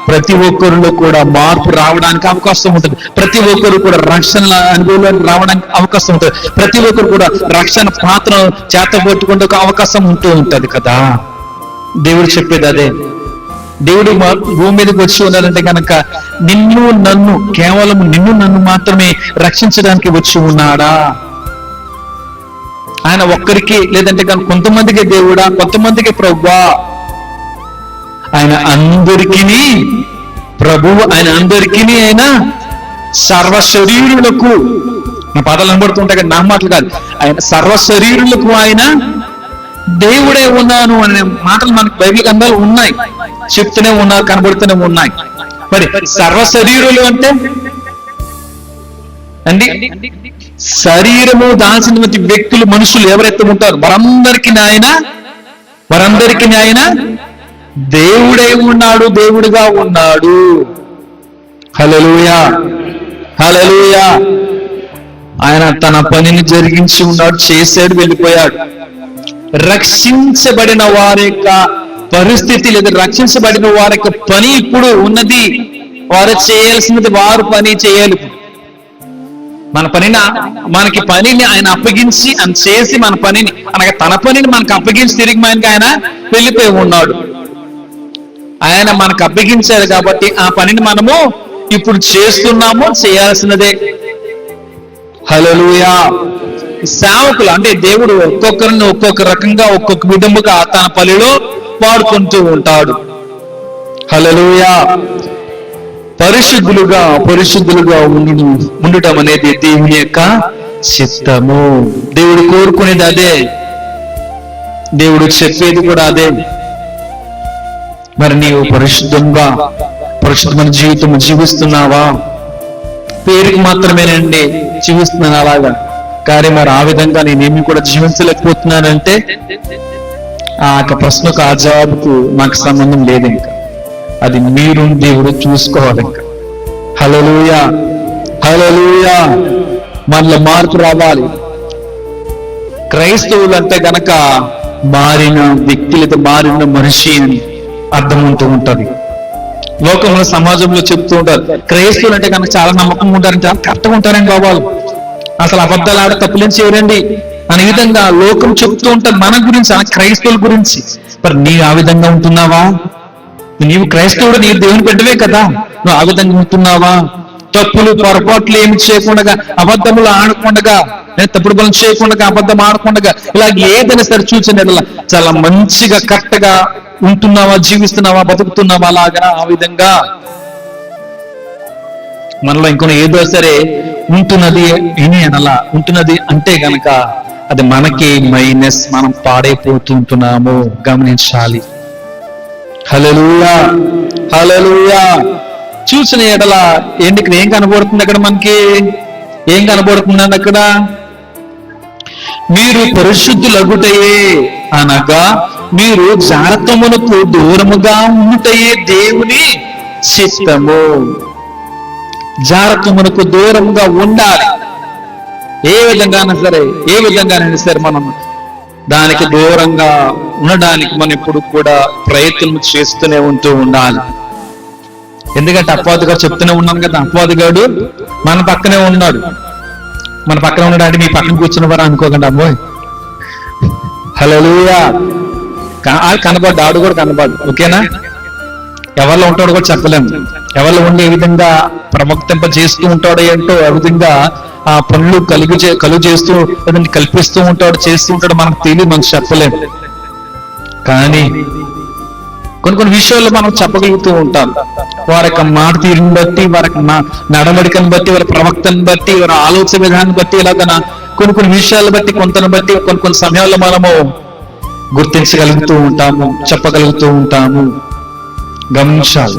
ప్రతి ఒక్కరిలో కూడా మార్పు రావడానికి అవకాశం ఉంటుంది. ప్రతి ఒక్కరు కూడా రక్షణ అనుభవంలోకి రావడానికి అవకాశం ఉంటుంది. ప్రతి ఒక్కరు కూడా రక్షణ పాత్రను చేతబట్టుకుంటే అవకాశం ఉంటది కదా. దేవుడు చెప్పేది అదే. దేవుడు భూమి మీదకి వచ్చి ఉన్నాడంటే కనుక కేవలం నిన్ను నన్ను మాత్రమే రక్షించడానికి వచ్చి ఉన్నాడా? ఆయన ఒక్కరికి లేదంటే కనుక కొంతమందికి దేవుడా, కొంతమందికి ప్రభువా? ఆయన అందరికీ ప్రభువు, ఆయన అందరికీ ఆయన సర్వశరీరులకు, నా పదాలు అనబడుతుంటాయి కదా, నా మాటలు కాదు, ఆయన సర్వశరీరులకు ఆయన దేవుడే ఉన్నాను అనే మాటలు మనకు బైబిల్ గ్రంథాలు ఉన్నాయి, చెప్తూనే ఉన్నారు, కనబడుతూనే ఉన్నాయి. మరి సర్వశరీరులు అంటే అండి శరీరము దాల్చినటువంటి వ్యక్తులు, మనుషులు ఎవరైతే ఉంటారు వారందరికీ ఆయన దేవుడే ఉన్నాడు, దేవుడిగా ఉన్నాడు. హల్లెలూయా, హల్లెలూయా. ఆయన తన పనిని జరిగించి ఉన్నాడు, చేశాడు, వెళ్ళిపోయాడు. రక్షించబడిన వారి యొక్క పరిస్థితి లేదా రక్షించబడిన వారి యొక్క పని ఇప్పుడు ఉన్నది. వారు చేయాల్సినది వారు పని చేయాలి. మన పనిని మనకి పనిని ఆయన అప్పగించి ఆయన చేసి మన పనిని అనగా తన పనిని మనకు అప్పగించి తిరిగి మనకి ఆయన వెళ్ళిపోయి ఉన్నాడు. ఆయన మనకు అప్పగించారు కాబట్టి ఆ పనిని మనము ఇప్పుడు చేస్తున్నాము, చేయాల్సినదే. హల్లెలూయా. సేవకులు అంటే దేవుడు ఒక్కొక్కరిని ఒక్కొక్క రకంగా ఒక్కొక్క విధముగా తన పనిలో వాడుకుంటూ ఉంటాడు. హల్లెలూయా. పరిశుద్ధులుగా ఉండటం అనేది దేవుని యొక్క చిత్తము. దేవుడు కోరుకునేది అదే, దేవుడు చెప్పేది కూడా అదే. మరి నీవు పరిశుద్ధమైన జీవితం జీవిస్తున్నావా? పేరుకి మాత్రమేనండి జీవిస్తున్నాను అలాగా, కానీ మరి ఆ విధంగా నేనేమి కూడా జీవించలేకపోతున్నానంటే ఆ యొక్క ప్రశ్నకు ఆ జవాబుకు నాకు సంబంధం లేదు. ఇంకా అది మీరు దేవుడు చూసుకోవాలి. ఇంకా హల్లెలూయా, హల్లెలూయా. మనలో మార్పు రావాలి. క్రైస్తవులు అంటే గనక మారిన వ్యక్తులతో మారిన మనిషి అని అర్థం ఉంటూ ఉంటది. లోకంలో సమాజంలో చెప్తూ ఉంటారు క్రైస్తవులు అంటే కనుక చాలా నమ్మకంగా ఉంటారంటే కరెక్ట్గా ఉంటారని బాబాలు, అసలు అబద్ధాలు ఆడ తప్పులేం చేయరండి అనే విధంగా లోకం చెప్తూ ఉంటారు మన గురించి, ఆ క్రైస్తవుల గురించి. మరి నీవు ఆ విధంగా ఉంటున్నావా? నీవు క్రైస్తవుడు, నీవు దేవుని బిడ్డవే కదా, నువ్వు ఆ విధంగా ఉంటున్నావా? తప్పులు పొరపాట్లు ఏమి చేయకుండా, అబద్ధములు ఆడకుండా, తప్పుడు పనులు చేయకుండా, అబద్ధం ఆడకుండా, ఇలా ఏదైనా సరే చూసిన చాలా మంచిగా కరెక్ట్గా ఉంటున్నావా, జీవిస్తున్నావా, బతుకుతున్నావా అలాగా ఆ విధంగా మనలో ఇంకొన ఏదో సరే ఉంటున్నది అలా ఉంటున్నది అంటే గనక అది మనకి మైనస్, మనం పాడైపోతుంటున్నాము, గమనించాలి. హల్లెలూయా, హల్లెలూయా. చూసిన ఎడల ఏంటి ఏం కనబడుతుంది అక్కడ? మనకి ఏం కనబడుతుందండి అక్కడ? మీరు పరిశుద్ధులగుటయే అనగా మీరు జారత్వమునకు దూరముగా ఉండుటయే దేవుని చిత్తము. జారత్వమునకు దూరంగా ఉండాలి. ఏ విధంగానైనా సరే మనం దానికి దూరంగా ఉండడానికి మనం ఇప్పుడు కూడా ప్రయత్నం చేస్తూనే ఉండాలి. ఎందుకంటే అపవాది గారు చెప్తూనే ఉన్నాం కదా, అపవాది గారు మన పక్కనే ఉన్నాడు. మన పక్కన ఉన్నాడు, మీ పక్కన కూర్చున్న వారు అనుకోకండి. అమ్మోయ్, హల్లెలూయా. కనబడ్డు, ఆడు కూడా కనబడ్డు. ఓకేనా? ఎవరిలో ఉంటాడో కూడా చెప్పలేము. ఎవరిలో ఉండి ఏ విధంగా ప్రవక్తింప చేస్తూ ఉంటాడో ఏంటో, ఆ విధంగా ఆ పనులు కలుగు చేస్తూ కల్పిస్తూ ఉంటాడు, చేస్తూ ఉంటాడు, మనకు తెలియదు, మనకు చెప్పలేము. కానీ కొన్ని విషయాల్లో మనం చెప్పగలుగుతూ ఉంటాం. వారి యొక్క మాట తీరుని బట్టి, వారి యొక్క నడవడికను బట్టి, వారి ప్రవక్తను బట్టి, వారి ఆలోచన విధానాన్ని బట్టి, ఇలాగ కొన్ని విషయాలు బట్టి, కొంతను బట్టి కొన్ని సమయాల్లో మనము గుర్తించగలుగుతూ ఉంటాము, చెప్పగలుగుతూ ఉంటాము. గమనించాలి.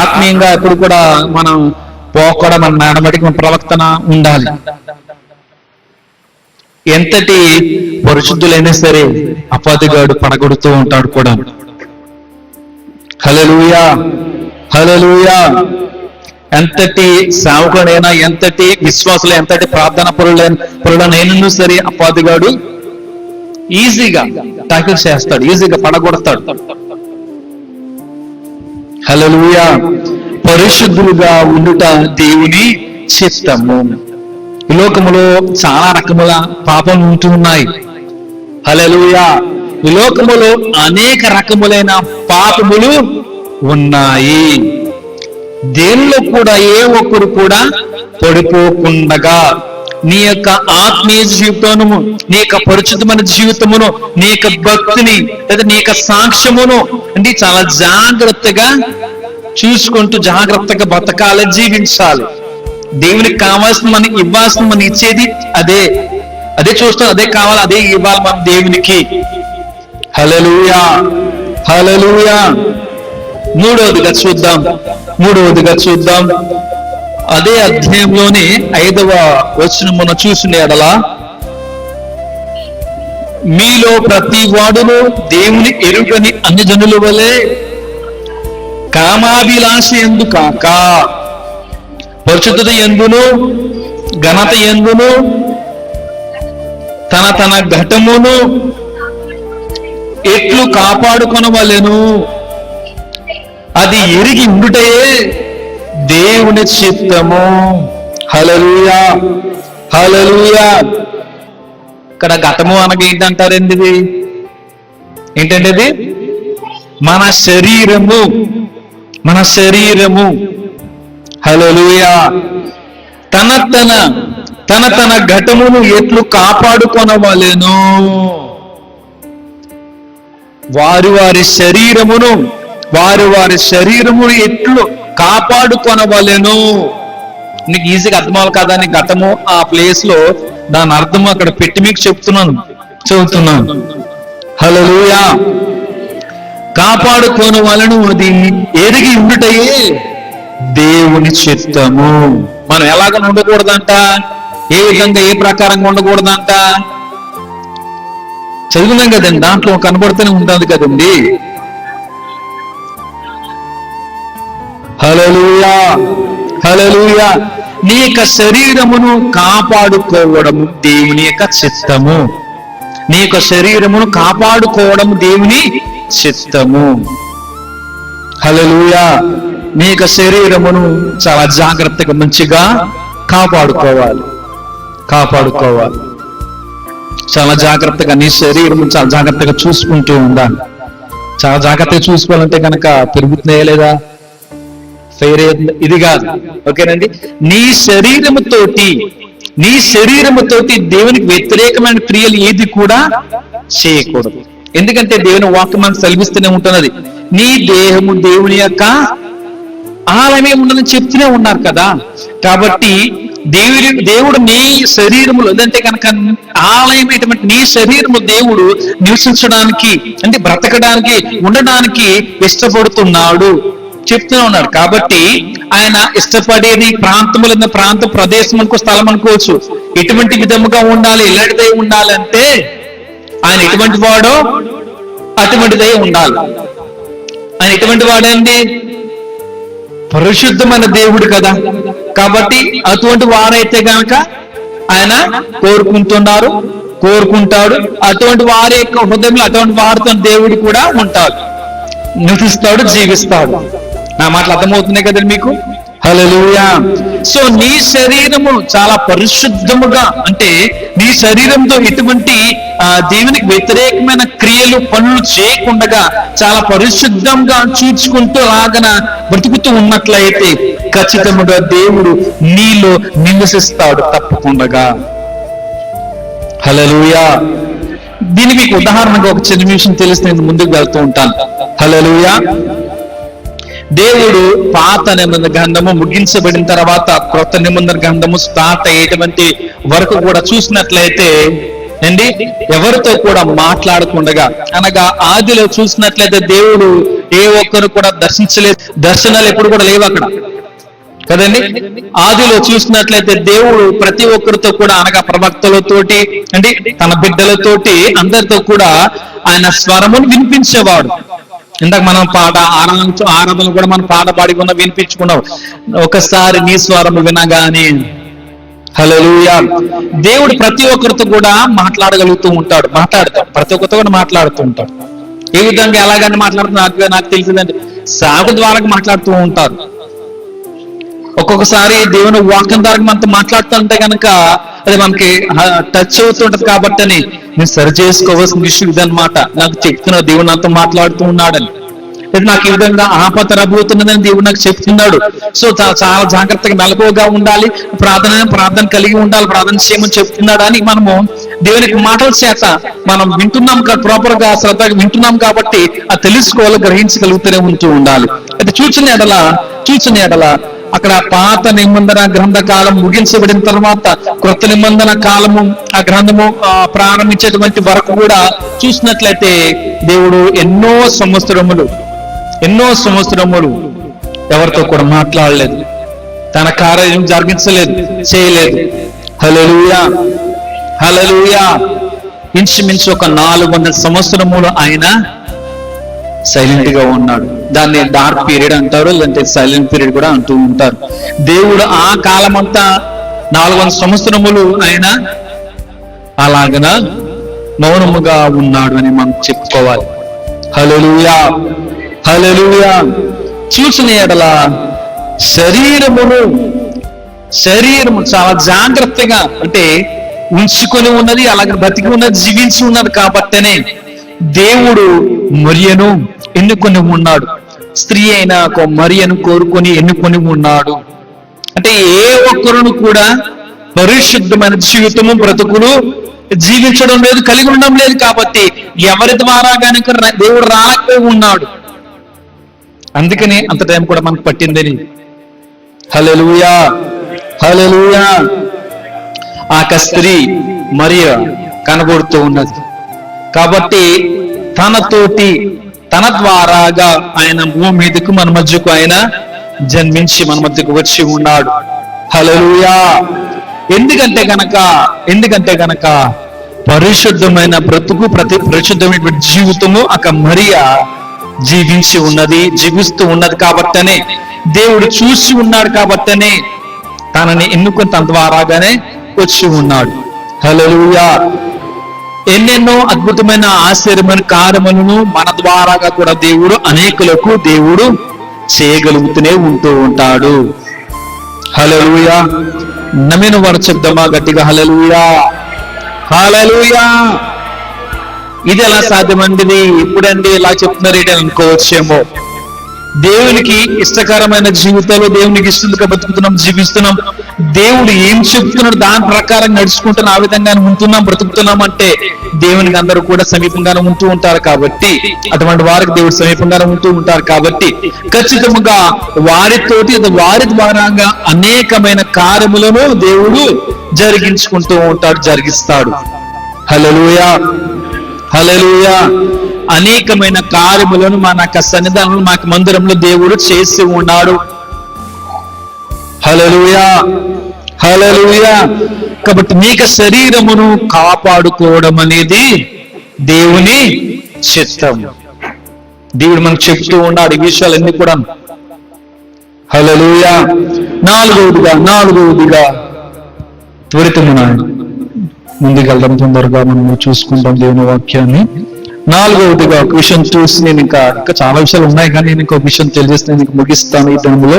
ఆత్మీయంగా ఎప్పుడు కూడా మనం పోకూడదు, మన నడవడికి మన ప్రవక్తన ఉండాలి. ఎంతటి పరిశుద్ధులైనా సరే అపవాదిగాడు పడగొడుతూ ఉంటాడు కూడా. హల్లెలూయా, హల్లెలూయా. ఎంతటి సేవకుడైనా, ఎంతటి విశ్వాసులు, ఎంతటి ప్రార్థన పరులనైనా సరే అపవాదిగాడు ఈజీగా టాకిల్ చేస్తాడు, ఈజీగా పడగొడతాడు. హల్లెలూయా. పరిశుద్ధులుగా ఉండుట దేవుని చిత్తము. ఈ లోకములో చాలా రకముల పాపం ఉంటున్నాయి. హల్లెలూయా. ఈ లోకములో అనేక రకములైన పాపములు ఉన్నాయి. దేనిలో కూడా ఏ ఒక్కరు కూడా పడిపోకుండగా నీ యొక్క ఆత్మీయ జీవితమును, నీ యొక్క పరిశుద్ధమైన జీవితమును, నీ యొక్క భక్తిని లేదా నీ యొక్క సాక్ష్యమును అంటే చాలా జాగ్రత్తగా చూసుకుంటూ జాగ్రత్తగా బతకాలి, జీవించాలి. దేవునికి కావాల్సిన మనకి ఇవ్వాల్సిన మనం ఇచ్చేది అదే చూస్తాం, అదే కావాలి, అదే ఇవ్వాలి మనం దేవునికి. హల్లెలూయా, హల్లెలూయా. మూడవదిగా చూద్దాం. అదే అధ్యాయంలోని 5వ వచనం మనం చూసిన ఎడల, మీలో ప్రతి వాడును దేవుని ఎరుగని అన్ని జనుల వలె కామాభిలాష యందు కాక పరిశుద్ధత యందును ఘనత యందును తన ఘటమును ఎట్లు కాపాడుకొనవలెను అది ఎరిగి ఉండుటయే దేవుని చిత్తము. హల్లెలూయా, హల్లెలూయా. ఇక్కడ గతము అనగా ఏంటంటారండి? ఇది ఏంటంటే ఇది మన శరీరము, మన శరీరము. హల్లెలూయా. తన తన ఘటమును ఎట్లు కాపాడుకొనవలెను, వారి శరీరమును ఎట్లు కాపాడుకొనవలెను. నీకు ఈజీగా అర్థమవును కదా? నీ ఘటము ఆ ప్లేస్ లో దాని అర్థము అక్కడ పెట్టి మీకు చదువుతున్నాను. హల్లెలూయా. కాపాడుకొనవలెను అది ఎరిగి ఉండుటయే దేవుని చిత్తము. మనం ఎలాగ ఉండకూడదంట? ఏ విధంగా, ఏ ప్రకారంగా ఉండకూడదంట? చదువున్నాం కదండి, దాంట్లో కనబడుతూనే ఉంటుంది కదండి. హల్లెలూయా, హల్లెలూయా. నీ యొక్క శరీరమును కాపాడుకోవడము దేవుని యొక్క చిత్తము. నీ యొక్క శరీరమును కాపాడుకోవడం దేవుని చిత్తము. హల్లెలూయా. నీ యొక్క శరీరమును చాలా జాగ్రత్తగా మంచిగా కాపాడుకోవాలి. చాలా జాగ్రత్తగా నీ శరీరము చాలా జాగ్రత్తగా చూసుకుంటూ ఉండాలి. చాలా జాగ్రత్తగా చూసుకోవాలంటే కనుక పెరుగుతున్నాయా లేదా? ఇది కాదు, ఓకేనండి. నీ శరీరముతోటి దేవునికి వ్యతిరేకమైన క్రియలు ఏది కూడా చేయకూడదు. ఎందుకంటే దేవుని వాక్యం మనకు సెలవిస్తూనే ఉంటున్నది, నీ దేహము దేవుని యొక్క ఆలయమే ఉండదని చెప్తూనే ఉన్నారు కదా. కాబట్టి దేవుడు నీ శరీరములు అంటే కనుక ఆలయమైనటువంటి నీ శరీరము దేవుడు నివసించడానికి, అంటే బ్రతకడానికి, ఉండడానికి ఇష్టపడుతున్నాడు చెప్తూనే ఉన్నాడు. కాబట్టి ఆయన ఇష్టపడేది ప్రాంతములన్న ప్రాంత ప్రదేశములకు స్థలం అనుకోవచ్చు. ఎటువంటి విధముగా ఉండాలి, ఎలాంటిదై ఉండాలంటే ఆయన ఎటువంటి వాడో అటువంటిదై ఉండాలి. ఆయన ఎటువంటి వాడండి? పరిశుద్ధమైన దేవుడు కదా. కాబట్టి అటువంటి వారైతే గనక ఆయన కోరుకుంటాడు. అటువంటి వారి యొక్క హృదయంలో అటువంటి వారితో దేవుడు కూడా ఉంటాడు, నివసిస్తాడు, జీవిస్తాడు. నా మాటలు అర్థమవుతున్నాయి కదండి మీకు? హల్లెలూయా. సో నీ శరీరము చాలా పరిశుద్ధముగా, అంటే నీ శరీరంతో ఎటువంటి దేవునికి వ్యతిరేకమైన క్రియలు, పనులు చేయకుండా చాలా పరిశుద్ధంగా చూచుకుంటూ లాగన బ్రతుకుతూ ఉన్నట్లయితే ఖచ్చితంగా దేవుడు నీలో నివసిస్తాడు తప్పకుండా. హల్లెలూయా. దీని మీకు ఉదాహరణగా ఒక చిన్న విషయం తెలిస్తే నేను ముందుకు వెళ్తూ ఉంటాను. హల్లెలూయా. దేవుడు పాత నిబంధన గ్రంథము ముగించబడిన తర్వాత క్రొత్త నిబంధన గ్రంథము స్టార్ట్ అయ్యేటువంటి వరకు కూడా చూసినట్లయితే అండి, ఎవరితో కూడా మాట్లాడకుండగా, అనగా ఆదిలో చూసినట్లయితే దేవుడు ఏ ఒక్కరు కూడా దర్శించలేదు. దర్శనాలు ఎప్పుడు కూడా లేవు అక్కడ కదండి. ఆదిలో చూసినట్లయితే దేవుడు ప్రతి ఒక్కరితో కూడా, అనగా ప్రవక్తలతోటి అండి, తన బిడ్డలతోటి అందరితో కూడా ఆయన స్వరమును వినిపించేవాడు. ఇందాక మనం పాట ఆరాధన కూడా మనం పాట పాడుకున్నా, వినిపించుకున్నాం. ఒకసారి నీ స్వరము వినగానే. హల్లెలూయా. దేవుడు ప్రతి ఒక్కరితో కూడా మాట్లాడగలుగుతూ ఉంటాడు, ప్రతి ఒక్కరితో కూడా మాట్లాడుతూ ఉంటాడు. ఏ విధంగా ఎలాగని మాట్లాడుతున్నా నాకు తెలిసిందంటే సాగు ద్వారా మాట్లాడుతూ ఉంటారు. ఒక్కొక్కసారి దేవుని వాక్యం ద్వారా మనతో మాట్లాడుతుంటే కనుక అది మనకి టచ్ అవుతుంటది. కాబట్టి అని నేను సరి చేసుకోవాల్సిన విషయం ఇదనమాట. నాకు చెప్తున్నా దేవుడు నాతో మాట్లాడుతూ ఉన్నాడని, లేదా నాకు ఈ విధంగా ఆపద రాబోతున్నదని దేవుడు నాకు చెప్తున్నాడు. సో చాలా జాగ్రత్తగా మెలకువగా ఉండాలి, ప్రార్థన కలిగి ఉండాలి, ప్రార్థన చేయమని చెప్తున్నాడు అని మనము దేవునికి మాటల చేత మనం వింటున్నాం, ప్రాపర్ గా శ్రద్ధగా వింటున్నాం. కాబట్టి అది తెలుసుకోవాలి, గ్రహించగలుగుతూనే ఉంటూ ఉండాలి. అయితే చూచిన ఎడల అక్కడ పాత నిబంధన గ్రంథ కాలం ముగించబడిన తర్వాత క్రొత్త నిబంధన కాలము ఆ గ్రంథము ప్రారంభించేటువంటి వరకు కూడా చూసినట్లయితే దేవుడు ఎన్నో సంవత్సరములు ఎవరితో కూడా మాట్లాడలేదు, తన కార్యం చేయలేదు. హల్లెలూయా, హల్లెలూయా. ఇంచుమించు ఒక 400 సంవత్సరములు ఆయన సైలెంట్ గా ఉన్నాడు. దాన్ని డార్క్ పీరియడ్ అంటారు, లేదంటే సైలెంట్ పీరియడ్ కూడా అంటూ ఉంటారు. దేవుడు ఆ కాలం అంతా 400 సంవత్సరములు ఆయన అలాగన మౌనముగా ఉన్నాడు అని మనం చెప్పుకోవాలి. హల్లెలూయా, హల్లెలూయా. చూసిన ఎడల శరీరము చాలా జాగ్రత్తగా అంటే ఉంచుకొని ఉన్నది, అలాగే బతికి ఉన్నది, జీవించి ఉన్నది కాబట్టనే దేవుడు మరియను ఎన్నుకొని ఉన్నాడు. స్త్రీ అయిన మరియను కోరుకొని ఎన్నుకొని ఉన్నాడు. అంటే ఏ ఒక్కరును కూడా పరిశుద్ధమైన జీవితము బ్రతుకులు జీవించడం లేదు, కలిగి ఉండడం లేదు. కాబట్టి ఎవరి ద్వారా కనుక దేవుడు రాకపోయి ఉన్నాడు. అందుకని అంత టైం కూడా మనకు పట్టిందని. హల్లెలూయా, హల్లెలూయా. ఆ స్త్రీ మరియ కనబడుతూ ఉన్నది కాబట్టి తన ద్వారాగా ఆయన భూమి మీదకు మన మధ్యకు ఆయన జన్మించి మన మధ్యకు వచ్చి ఉన్నాడు. హల్లెలూయా. ఎందుకంటే గనక పరిశుద్ధమైన బ్రతుకు, పరిశుద్ధమైన జీవితము మరియ జీవించి ఉన్నది, జీవిస్తూ ఉన్నది కాబట్టనే దేవుడు చూసి ఉన్నాడు. కాబట్టనే తనని ఎన్నుకొని తన ద్వారాగానే వచ్చి ఉన్నాడు. హల్లెలూయా. ఎన్నెన్నో అద్భుతమైన ఆశ్చర్యమైన కార్యములను మన ద్వారాగా కూడా దేవుడు అనేకులకు దేవుడు చేయగలుగుతూనే ఉంటూ ఉంటాడు. హల్లెలూయా. నమ్మిన వారు చెప్దామా గట్టిగా? హల్లెలూయా, హల్లెలూయా. ఇది ఎలా సాధ్యమండి? ఇప్పుడండి ఇలా చెప్తున్నారు ఏంటి అనుకోవచ్చేమో. దేవునికి ఇష్టకరమైన జీవితాలు, దేవునికి ఇష్టంగా బతుకుతున్నాం, జీవిస్తున్నాం. దేవుడు ఏం చెప్తున్నాడు దాని ప్రకారం నడుచుకుంటున్న ఆ విధంగానే ఉంటున్నాం, బ్రతుకుతున్నాం అంటే దేవునికి అందరూ కూడా సమీపంగానే ఉంటూ ఉంటారు. కాబట్టి అటువంటి వారికి దేవుడు సమీపంగానే ఉంటూ ఉంటారు. కాబట్టి ఖచ్చితంగా వారి ద్వారాగా అనేకమైన కార్యములను దేవుడు జరిగించుకుంటూ ఉంటాడు, జరిగిస్తాడు. హల్లెలూయా, హల్లెలూయా. అనేకమైన కార్యములను మన సన్నిధానంలో మాకు మందిరంలో దేవుడు చేసి ఉన్నాడు. హల్లెలూయా, హల్లెలూయా. కాబట్టి నీకు శరీరమును కాపాడుకోవడం అనేది దేవుని చిత్తం. దేవుడు మనకు చెప్తూ ఉన్నాడు ఈ విషయాలన్నీ కూడా. హల్లెలూయా. నాలుగవదిగా త్వరితమున ముందుకెళ్దాం, తొందరగా మనం చూసుకుంటాం దేవుని వాక్యాన్ని. నాలుగవదిగా ఒక విషయం చూసి నేను ఇంకా చాలా విషయాలు ఉన్నాయి, కానీ నేను ఇంకొక విషయం తెలియజేసి నేను ముగిస్తాను ఈ టైంలో.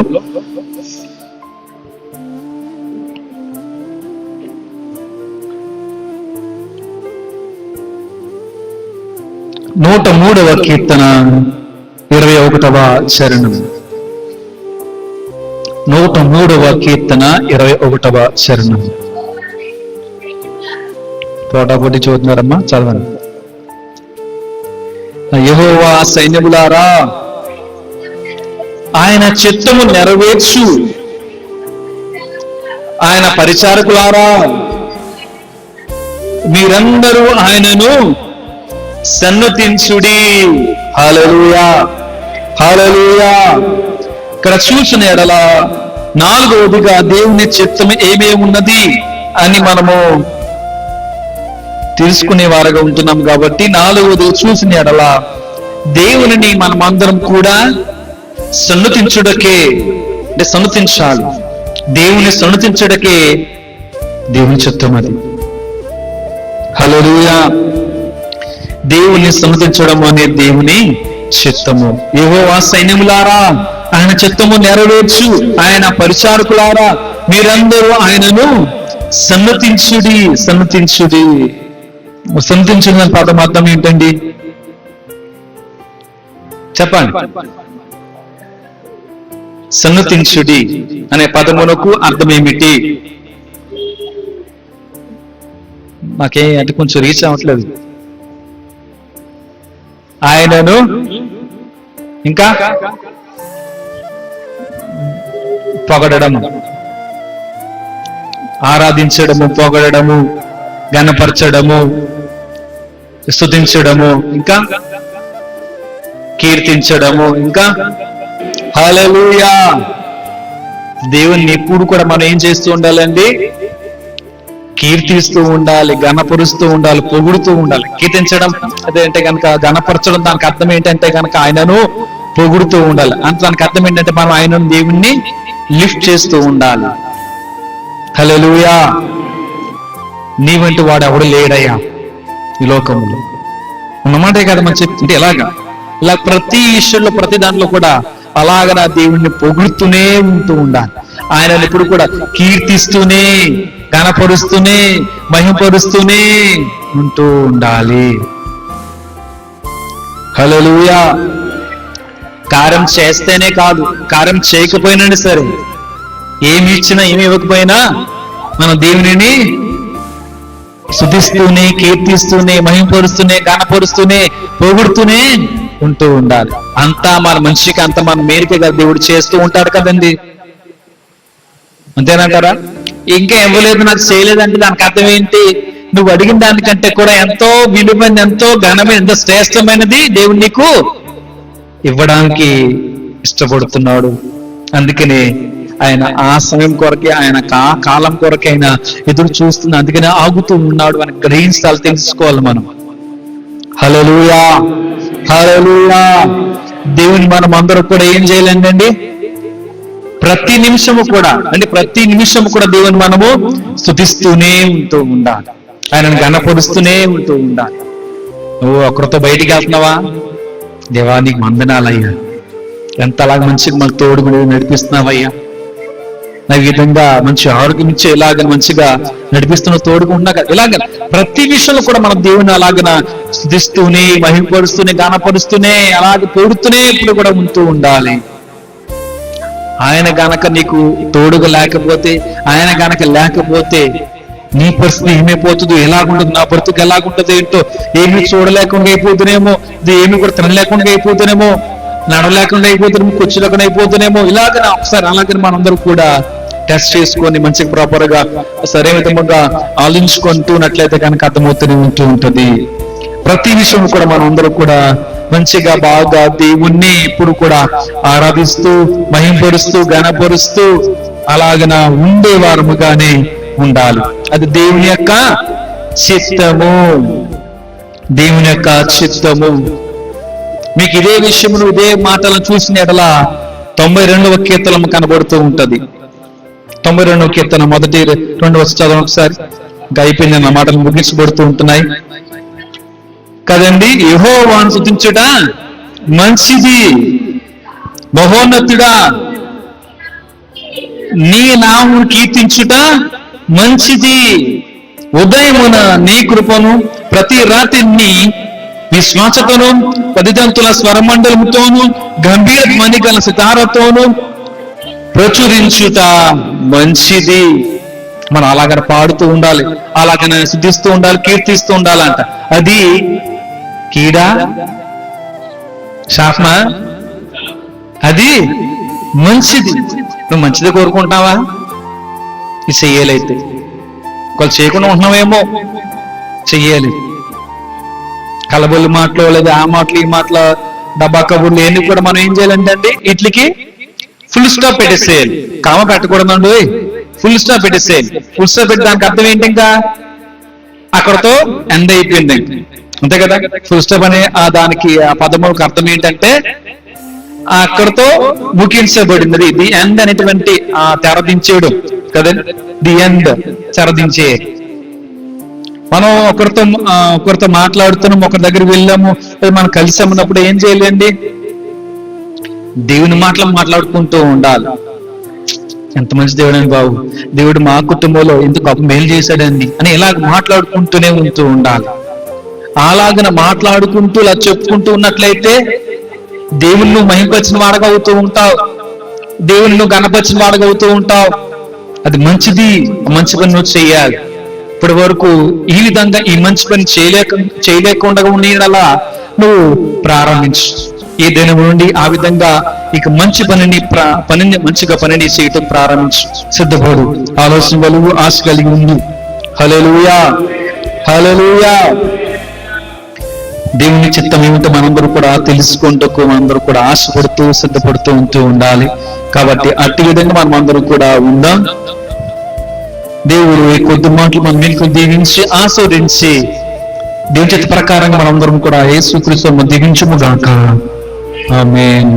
నూట 3వ కీర్తన 21వ చరణం. 103వ కీర్తన 21వ చరణం. పోటాపోటీ చూస్తున్నారమ్మా, చదవండి. యెహోవా సైన్యములారా, ఆయన చిత్తము నెరవేర్చు, ఆయన పరిచారకులారా, మీరందరూ ఆయనను సన్నతించుడి. హల్లెలూయా, హల్లెలూయా. ఇక్కడ చూసిన ఎడల నాలుగవదిగా దేవుని చిత్తం ఏమేమి ఉన్నది అని మనము తెలుసుకునే వారుగా ఉంటున్నాం. కాబట్టి నాలుగవది చూసిన ఎడల దేవుని మనమందరం కూడా సన్నతించుటకే, అంటే సన్నతించాలి. దేవుని సన్నతించుటకే దేవుని చిత్తం అది. హల్లెలూయా. దేవుని సన్నతించడం అనే దేవుని చిత్తము. యెహోవా సైన్యములారా, ఆయన చిత్తము నెరవేర్చు, ఆయన పరిచారకులారా, మీరందరూ ఆయనను సన్నతించుడి. సన్నతించిన పదం అర్థం ఏంటండి? చెప్పండి. సన్నతించుడి అనే పదమునకు అర్థం ఏమిటి? నాకే అంటే కొంచెం రీచ్ అవ్వట్లేదు. ఆయనను ఇంకా పొగడము, ఆరాధించడము, పొగడము, ఘనపరచడము, స్తుతించడము, ఇంకా కీర్తించడము, ఇంకా హల్లెలూయా. దేవుణ్ణి ఎప్పుడు కూడా మనం ఏం చేస్తూ ఉండాలండి? కీర్తిస్తూ ఉండాలి, ఘనపరుస్తూ ఉండాలి, పొగుడుతూ ఉండాలి. కీర్తించడం అదే అంటే కనుక ఘనపరచడం, దానికి అర్థం ఏంటంటే కనుక ఆయనను పొగుడుతూ ఉండాలి. అంటే దానికి అర్థం ఏంటంటే మనం ఆయనను, దేవుణ్ణి లిఫ్ట్ చేస్తూ ఉండాలి. హల్లెలూయా. నీ వంటి వాడు ఎవడు లేడయ్యా ఈ లోకంలో ఉన్నమాటే కదా మనం చెప్తుంటే. ఎలాగా? ఇలా ప్రతి విషయంలో ప్రతి దాంట్లో కూడా అలాగ దేవుణ్ణి పొగుడుతూనే ఉంటూ ఉండాలి. ఆయన ఎప్పుడు కూడా కీర్తిస్తూనే, ఘనపరుస్తూనే, మహిమపరుస్తూనే ఉంటూ ఉండాలి. హల్లెలూయా. కార్యం చేస్తేనే కాదు, కార్యం చేయకపోయినా సరే, ఏమి ఇచ్చినా ఏమి ఇవ్వకపోయినా మనం దేవునిని స్తుతిస్తూనే, కీర్తిస్తూనే, మహిమపరుస్తూనే, ఘనపరుస్తూనే, పొగుడుతూనే ఉంటూ ఉండాలి. అంతా మన మనిషికి, అంతా మన మేలుకే కదా దేవుడు చేస్తూ ఉంటాడు కదండి. అంతేనంటారా? ఇంకా ఇవ్వలేదు, నాకు చేయలేదంటే దానికి అర్థం ఏంటి? నువ్వు అడిగిన దానికంటే కూడా ఎంతో విలువైన, ఎంతో ఘనమైన, ఎంతో శ్రేష్టమైనది దేవుడు నీకు ఇవ్వడానికి ఇష్టపడుతున్నాడు. అందుకనే ఆయన ఆ సమయం కొరకే, ఆయన కాలం కొరకే ఆయన ఎదురు చూస్తున్నా, అందుకనే ఆగుతూ ఉన్నాడు అని గ్రహించాలి, తెలుసుకోవాలి మనం. హల్లెలూయా, హల్లెలూయా. దేవుని మనం అందరూ కూడా ఏం చేయాలండి? ప్రతి నిమిషము కూడా, అంటే ప్రతి నిమిషము కూడా దేవుని మనము స్తుతిస్తూనే ఉంటూ ఉండాలి, ఆయనను ఘనపరుస్తూనే ఉంటూ ఉండాలి. నువ్వు ఒకరితో బయటికి వెళ్తున్నావా? దేవా నీకు వందనాలయ్యా, ఎంతలాగా మంచిగా మనకు తోడు నడిపిస్తున్నావయ్యా, నా విధంగా మంచి ఆరోగ్యం ఇచ్చే ఇలాగ మంచిగా నడిపిస్తున్న తోడుగా ఉన్నాక, ఇలాగ ప్రతి విషయంలో కూడా మనం దేవుని అలాగన స్తుతిస్తూనే, మహిమపరుస్తూనే, గానపరుస్తూనే, అలాగే పొడుతూనే ఇప్పుడు కూడా ఉంటూ ఉండాలి. ఆయన గనక నీకు తోడుగా లేకపోతే, ఆయన గనక లేకపోతే నీ పరిస్థితి ఏమైపోతుందో, ఎలాగుంటుంది, నా బ్రతుకు ఎలాగుంటుంది ఏంటో, ఏమి చూడలేకుండా అయిపోతునేమో, ఏమి కూడా తినలేకుండా అయిపోతునేమో, నడవలేకుండా అయిపోతున్నామో, కూర్చోలేకుండా అయిపోతున్నామో, ఇలాగ ఒకసారి అలాగని మనందరూ కూడా టెస్ట్ చేసుకొని మంచిగా ప్రాపర్ గా సరైన విధంగా ఆలోచించుకుంటున్నట్లయితే కనుక అర్థమవుతూనే ఉంటూ ఉంటది. ప్రతి విషయం కూడా మనం అందరూ కూడా మంచిగా బాగా దేవుణ్ణి ఇప్పుడు కూడా ఆరాధిస్తూ, మహింపరుస్తూ, ఘనపరుస్తూ అలాగన ఉండేవారముగానే ఉండాలి. అది దేవుని యొక్క చిత్తము, దేవుని యొక్క చిత్తము. మీకు ఇదే విషయమును, ఇదే మాటలను చూసిన ఎడల 92వ కీర్తనము కనబడుతూ ఉంటది. 92వ కీర్తన మొదటి 2 వచనం చదవండి ఒకసారి. ఇంకా అయిపోయింది, నా మాటలు ముగించబడుతూ ఉంటున్నాయి కదండి. యెహోవాను స్తుతించుట మంచిది, మహోన్నతుడా నీ నామమును కీర్తించుట మంచిది. ఉదయమున నీ కృపను, ప్రతి రాత్రిని విశ్వాసతోను, పదిదంతుల స్వరమండలముతోను, గంభీర ధ్వని గల సితారతోను ప్రచురించుట మంచిది. మనం అలాగనే పాడుతూ ఉండాలి, అలాగనే స్తుతిస్తూ ఉండాలి, కీర్తిస్తూ ఉండాలంట. అది కీడా, శాపమా? అది మంచిది. నువ్వు మంచిది కోరుకుంటావా? ఇది చెయ్యాలైతే ఒకళ్ళు చేయకుండా ఉంటున్నావేమో, చెయ్యాలి. కలబొల్లి మాటలు, లేదా ఆ మాటలు, ఈ మాటలు, డబ్బా కబుర్లు ఎన్ని కూడా మనం ఏం చేయాలంటే అండి, వీటికి ఫుల్ స్టాప్ పెట్టేసేయాలి. కామ పెట్టకూడదండి, ఫుల్ స్టాప్ పెట్టేసేయాలి. ఫుల్ స్టాప్ పెట్టి దానికి అర్థం ఏంటి? ఇంకా అక్కడతో ఎండ్ అయిపోయింది, అంతే కదా. ఫుల్ స్టాప్ అనే దానికి ఆ పదములకు అర్థం ఏంటంటే అక్కడతో ముగించబడింది. ది ఎండ్ అనేటువంటి తెరదించేయడం కదండి, ది ఎండ్, తెరదించే. మనం ఒకరితో మాట్లాడుతున్నాం, ఒకరి దగ్గరికి వెళ్ళాము, మనం కలిసి అన్నప్పుడు ఏం చేయాలండి? దేవుని మాట్లాడుకుంటూ ఉండాలి. ఎంత మంచి దేవుడు అని బాబు, దేవుడు మా కుటుంబంలో ఎంత గొప్ప మేలు చేశాడండి అని ఇలాగ మాట్లాడుకుంటూనే ఉంటూ ఉండాలి. అలాగన మాట్లాడుకుంటూ ఇలా చెప్పుకుంటూ ఉన్నట్లయితే దేవుని నువ్వు మహింపరిచిన వాడగా అవుతూ ఉంటావు, దేవుని నువ్వు గణపరిచిన వాడగా అవుతూ ఉంటావు. అది మంచిది, మంచి పని నువ్వు చెయ్యాలి. ఇప్పటి వరకు ఈ విధంగా ఈ మంచి పని చేయలేకుండా ఉండేలా నువ్వు ప్రారంభించు. ఈ దినం నుండి ఆ విధంగా ఇక మంచి మంచిగా పనిని చేయటం ప్రారంభించు. సిద్ధపడు, ఆలోచన కలుగు, ఆశ కలిగి ఉండు. హల్లెలూయా, హల్లెలూయా. దేవుని చిత్తం ఏమిటో మనందరూ కూడా తెలుసుకుంటూ, మనందరూ కూడా ఆశపడుతూ, సిద్ధపడుతూ ఉంటూ ఉండాలి. కాబట్టి అట్టి విధంగా మనం అందరూ కూడా ఉందాం. దేవుడు ఈ కొద్ది మాటలు మన మీకు దీవించి ఆస్వాదించి, దేవుని చిత్త ప్రకారంగా మనందరం కూడా యేసుక్రీస్తు దీవించుము గాక. ఆమేన్.